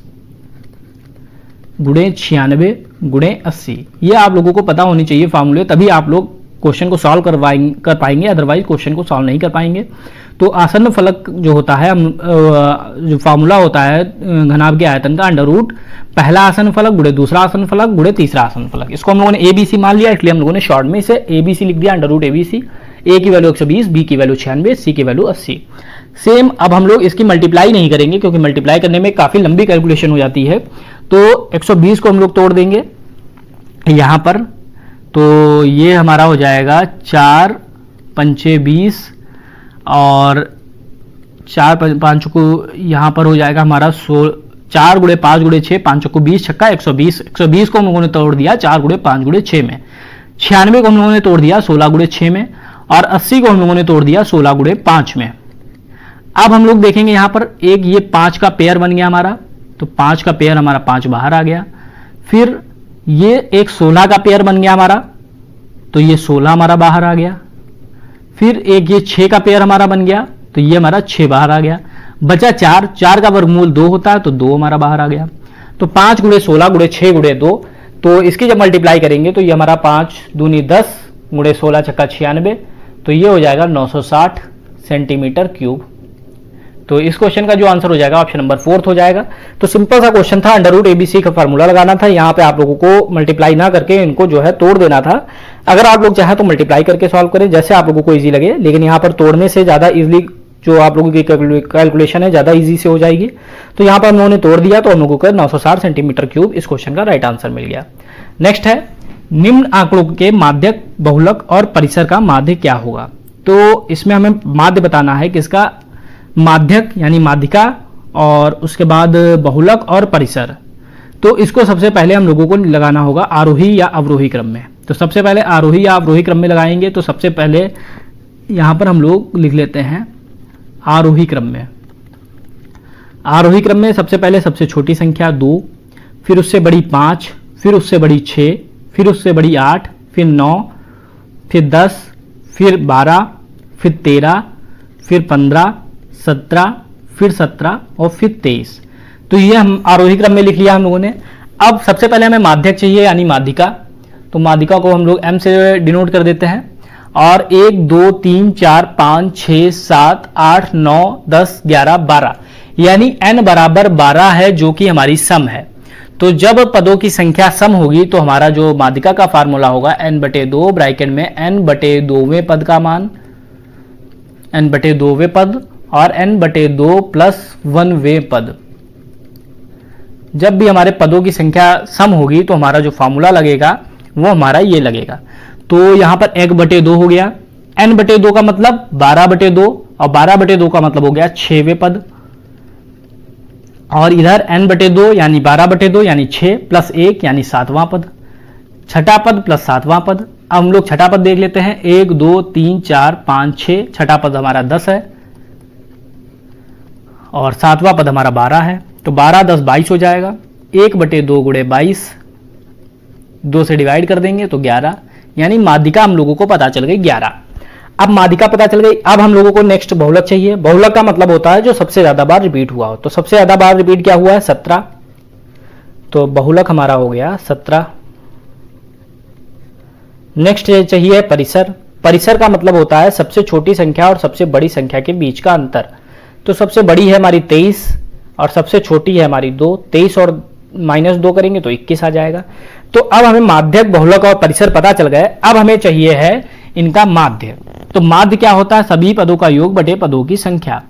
गुणे 96 गुणे 80, ये आप लोगों को पता होनी चाहिए फार्मूले, तभी आप लोग क्वेश्चन को सॉल्व कर पाएंगे, अदरवाइज क्वेश्चन को सॉल्व नहीं कर पाएंगे। तो आसन्न फलक जो होता है, जो फार्मूला होता है घनाभ के आयतन का √ पहला आसन्न फलक गुणे दूसरा आसन्न फलक गुणे तीसरा आसन्न फलक। इसको हम लोगों ने ABC मान लिया, इसलिए हम लोगों ने शॉर्ट में इसे ABC लिख दिया, √ABC। ए की वैल्यू 120, बी की वैल्यू 96, सी की वैल्यू 80। सेम अब हम लोग इसकी मल्टीप्लाई नहीं करेंगे, क्योंकि मल्टीप्लाई करने में काफी लंबी कैलकुलेशन हो जाती है। तो 120 को हम लोग तोड़ देंगे यहां पर, तो ये हमारा हो जाएगा 4 पंचे 20 और 4 5 को यहाँ पर हो जाएगा हमारा 4 गुणे 5 गुणे 6, 5 को 20 छक्का 120। 120 को हम लोगों ने तोड़ दिया 4 गुणे 5 गुणे 6 में, 96 को हम लोगों ने तोड़ दिया 16 गुणे 6 में, और 80 को हम लोगों ने तोड़ दिया 16 गुणे 5 में। अब हम लोग देखेंगे यहाँ पर एक ये 5 का पेयर बन गया हमारा, तो 5 का पेयर हमारा 5 बाहर आ गया। फिर ये एक 16 का पेयर बन गया हमारा, तो ये 16 हमारा बाहर आ गया। फिर एक ये 6 का पेयर हमारा बन गया, तो ये हमारा 6 बाहर आ गया। बचा 4, 4 का वर्गमूल 2 होता है, तो 2 हमारा बाहर आ गया। तो 5 गुणे 16 गुणे 6 गुणे 2, तो इसकी जब मल्टीप्लाई करेंगे तो ये हमारा 5 दूनी 10 गुणे 16 छक्का 96, तो ये हो जाएगा 960 सेंटीमीटर क्यूब। तो इस क्वेश्चन का जो आंसर हो जाएगा ऑप्शन नंबर 4 हो जाएगा। तो सिंपल सा क्वेश्चन था, √ABC का फार्मूला लगाना था, यहाँ पे आप लोगों को मल्टीप्लाई ना करके इनको जो है तोड़ देना था। अगर आप लोग चाहे तो मल्टीप्लाई करके सॉल्व करें, जैसे आप लोगों को इजी लगे, लेकिन यहाँ पर तोड़ने से ज्यादा इजीली जो आप लोगों की कैलकुलेशन है ज्यादा इजी से हो जाएगी। तो यहाँ पर हम लोगों ने तोड़ दिया, तो हम लोगों को 960 सेंटीमीटर क्यूब इस क्वेश्चन का राइट आंसर मिल गया। नेक्स्ट है, निम्न आंकड़ों के माध्यक, बहुलक और परिसर का माध्य क्या होगा। तो इसमें हमें माध्य बताना है, किसका, माध्यक यानी माध्यिका, और उसके बाद बहुलक और परिसर। तो इसको सबसे पहले हम लोगों को लगाना होगा आरोही या अवरोही क्रम में। तो सबसे पहले आरोही या अवरोही क्रम में लगाएंगे, तो सबसे पहले यहां पर हम लोग लिख लेते हैं आरोही क्रम में। आरोही क्रम में सबसे पहले सबसे छोटी संख्या 2, फिर उससे बड़ी 5, फिर उससे बड़ी 6, फिर उससे बड़ी 8, फिर 9, फिर 10, फिर 12, फिर 13, फिर 15, 17, फिर 17 और फिर 23। तो ये हम आरोही क्रम में लिख लिया हम लोगों ने। अब सबसे पहले हमें माध्यक चाहिए यानी माध्यिका, तो माध्यिका को हम लोग m से डिनोट कर देते हैं, और 1 2 3 4 5 6 7 8 9 10 11 12, यानी n बराबर 12 है, जो कि हमारी सम है। तो जब पदों की संख्या सम होगी तो हमारा जो माध्यिका का फार्मूला होगा n/2 ब्रैकेट में n/2वें पद का मान, n/2वें पद और n/2 + 1वें पद। जब भी हमारे पदों की संख्या सम होगी तो हमारा जो फार्मूला लगेगा वो हमारा ये लगेगा। तो यहां पर 1/2 हो गया, n/2 का मतलब 12/2, और 12/2 का मतलब हो गया 6वें पद, और इधर n/2 यानी 12/2 यानी 6 + 1 यानी 7वां पद, छठा पद प्लस 7वां पद। अब हम लोग छठा पद देख लेते हैं, 1 2 3 4 5 6, छठा पद हमारा 10 है, और सातवां पद हमारा 12 है, तो 12 10 22 हो जाएगा। 1/2 गुणे 22, 2 से डिवाइड कर देंगे तो 11, यानी माध्यिका हम लोगों को पता चल गई 11। अब माध्यिका पता चल गई, अब हम लोगों को नेक्स्ट बहुलक चाहिए। बहुलक का मतलब होता है जो सबसे ज्यादा बार रिपीट हुआ हो, तो सबसे ज्यादा बार रिपीट क्या हुआ है 17, तो बहुलक हमारा हो गया 17। नेक्स्ट चाहिए परिसर। परिसर का मतलब होता है सबसे छोटी संख्या और सबसे बड़ी संख्या के बीच का अंतर, तो सबसे बड़ी है हमारी 23 और सबसे छोटी है हमारी 2, 23 और -2 करेंगे तो 21 आ जाएगा। तो अब हमें माध्यक, बहुलक और परिसर पता चल गए, अब हमें चाहिए है इनका माध्य। तो माध्य क्या होता है, सभी पदों का योग बटे पदों की संख्या।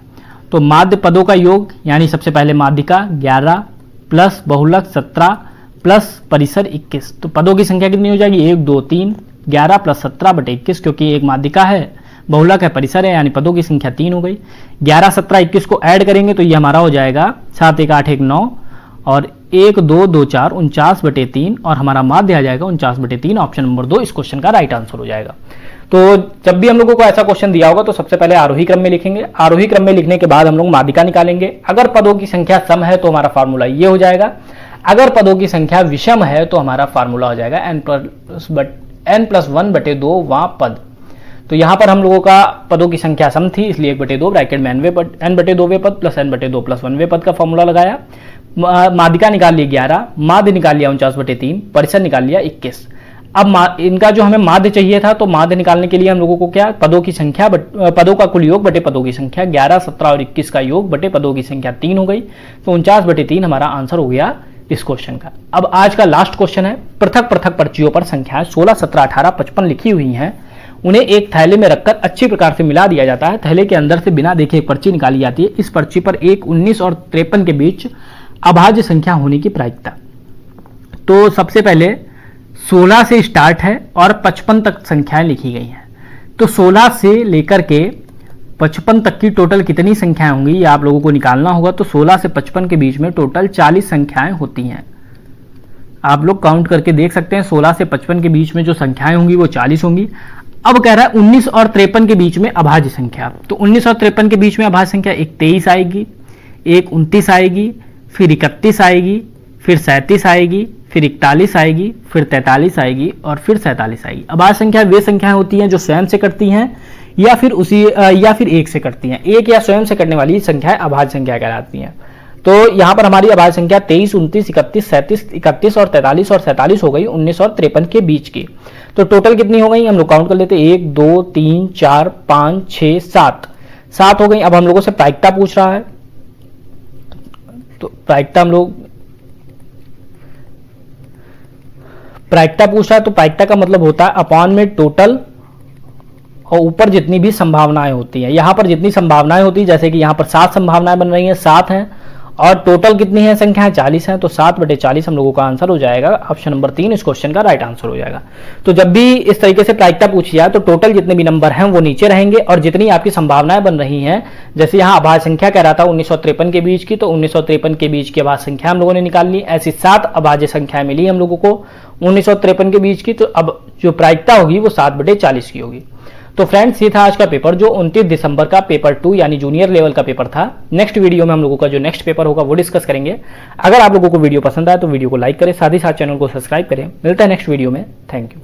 तो माध्य पदों का योग, यानी सबसे पहले माध्यिका 11 प्लस बहुलक 17 प्लस परिसर 21, तो पदों की संख्या कितनी हो जाएगी 1 2 3, 11 प्लस 17 बटे 21, क्योंकि एक माध्यिका है, बहुलक है, परिसर है, यानी पदों की संख्या 3 हो गई। 11 17 21 को ऐड करेंगे तो ये हमारा हो जाएगा 7 1 8 1 9 और 1 2 2 4 49/3, और हमारा माध्य आ जाएगा 49/3। ऑप्शन नंबर 2 इस क्वेश्चन का राइट आंसर हो जाएगा। तो जब भी हम लोगों को ऐसा क्वेश्चन दिया होगा तो सबसे पहले आरोही क्रम में लिखेंगे। आरोही क्रम में लिखने के बाद हम लोग माध्यिका निकालेंगे। अगर पदों की संख्या सम है तो हमारा फार्मूला ये हो जाएगा, अगर पदों की संख्या विषम है तो हमारा फार्मूला हो जाएगा n+1/2 वहां पद। तो यहां पर हम लोगों का पदों की संख्या सम थी, इसलिए 1/2 ब्रैकेट में n/2वें पद प्लस n/2 + 1वें पद का फॉर्मूला लगाया। माध्यिका निकाल ली 11, माध्य निकाल लिया 49/3, परिसर निकाल लिया 21। अब इनका जो हमें माध्य चाहिए था, तो माध्य निकालने के लिए हम लोगों को क्या, पदों की संख्या पदों का कुल योग बटे पदों की संख्या, 11 17 और 21 का योग बटे पदों की संख्या 3 हो गई, तो 49/3 हमारा आंसर हो गया इस क्वेश्चन का। अब आज का लास्ट क्वेश्चन है, पृथक पृथक पर्चियों पर संख्याएं 16 17 18 55 लिखी हुई हैं, उन्हें एक थैले में रखकर अच्छी प्रकार से मिला दिया जाता है। थैले के अंदर से बिना देखे एक पर्ची निकाली जाती है। इस पर्ची पर 1 19 और 53 के बीच अभाज्य संख्या होने की प्रायिकता। तो सबसे पहले 16 से स्टार्ट है और 55 तक संख्याएं लिखी गई हैं। तो 16 से लेकर के 55 तक की टोटल कितनी संख्याएं होंगी ये आप लोगों को निकालना होगा। तो 16 से 55 के बीच में टोटल 40 संख्याएं होती हैं। आप लोग काउंट करके देख सकते हैं, 16 से 55 के बीच में जो संख्याएं होंगी वो 40 होंगी। अब कह रहा है 19 और 53 के बीच में अभाज्य संख्या। तो 19 और 53 के बीच में अभाज्य संख्या, एक 23 आएगी, एक 29 आएगी, फिर 31 आएगी, फिर 37 आएगी, फिर 41 आएगी, फिर 43 आएगी और फिर 47 आएगी। अभाज्य संख्या वे संख्याएं होती हैं जो स्वयं से कटती हैं या फिर एक से कटती हैं। एक या स्वयं से कटने वाली संख्याएं अभाज्य संख्या कहलाती हैं। तो यहां पर हमारी अभाज्य संख्या 23 29 31 37 31 और 43 और 47 हो गई 19 और 53 के बीच की। तो टोटल कितनी हो गई हम लोग काउंट कर लेते हैं, 1 2 3 4 5 6 7 हो गई। अब हम लोगों से प्रायिकता पूछ रहा है, तो प्रायिकता पूछ रहा है, तो प्रायिकता का मतलब होता है अपॉन में टोटल और ऊपर जितनी भी संभावनाएं होती हैं। यहां पर जितनी संभावनाएं होती है, जैसे कि यहां पर 7 संभावनाएं बन रही हैं, 7 हैं और टोटल कितनी है संख्या 40 है, तो 7/40 हम लोगों का आंसर हो जाएगा। ऑप्शन नंबर 3 इस क्वेश्चन का राइट आंसर हो जाएगा। तो जब भी इस तरीके से प्रायिकता पूछी जाए तो टोटल जितने भी नंबर हैं वो नीचे रहेंगे और जितनी आपकी संभावनाएं बन रही हैं, जैसे यहाँ अभाज्य संख्या कह रहा था 19 और 53 के बीच की, तो 19 और 53 के बीच की अभाज्य संख्या हम लोगों ने निकाल ली। ऐसी 7 अभाज्य संख्याएं मिली हम लोगों को 19 और 53 के बीच की। तो अब जो प्रायिकता होगी वो 7/40 की होगी। तो फ्रेंड्स ये था आज का पेपर, जो 29 दिसंबर का पेपर 2 यानी जूनियर लेवल का पेपर था। नेक्स्ट वीडियो में हम लोगों का जो नेक्स्ट पेपर होगा वो डिस्कस करेंगे। अगर आप लोगों को वीडियो पसंद आए तो वीडियो को लाइक करें, साथ ही साथ चैनल को सब्सक्राइब करें। मिलता है नेक्स्ट वीडियो में। Thank you.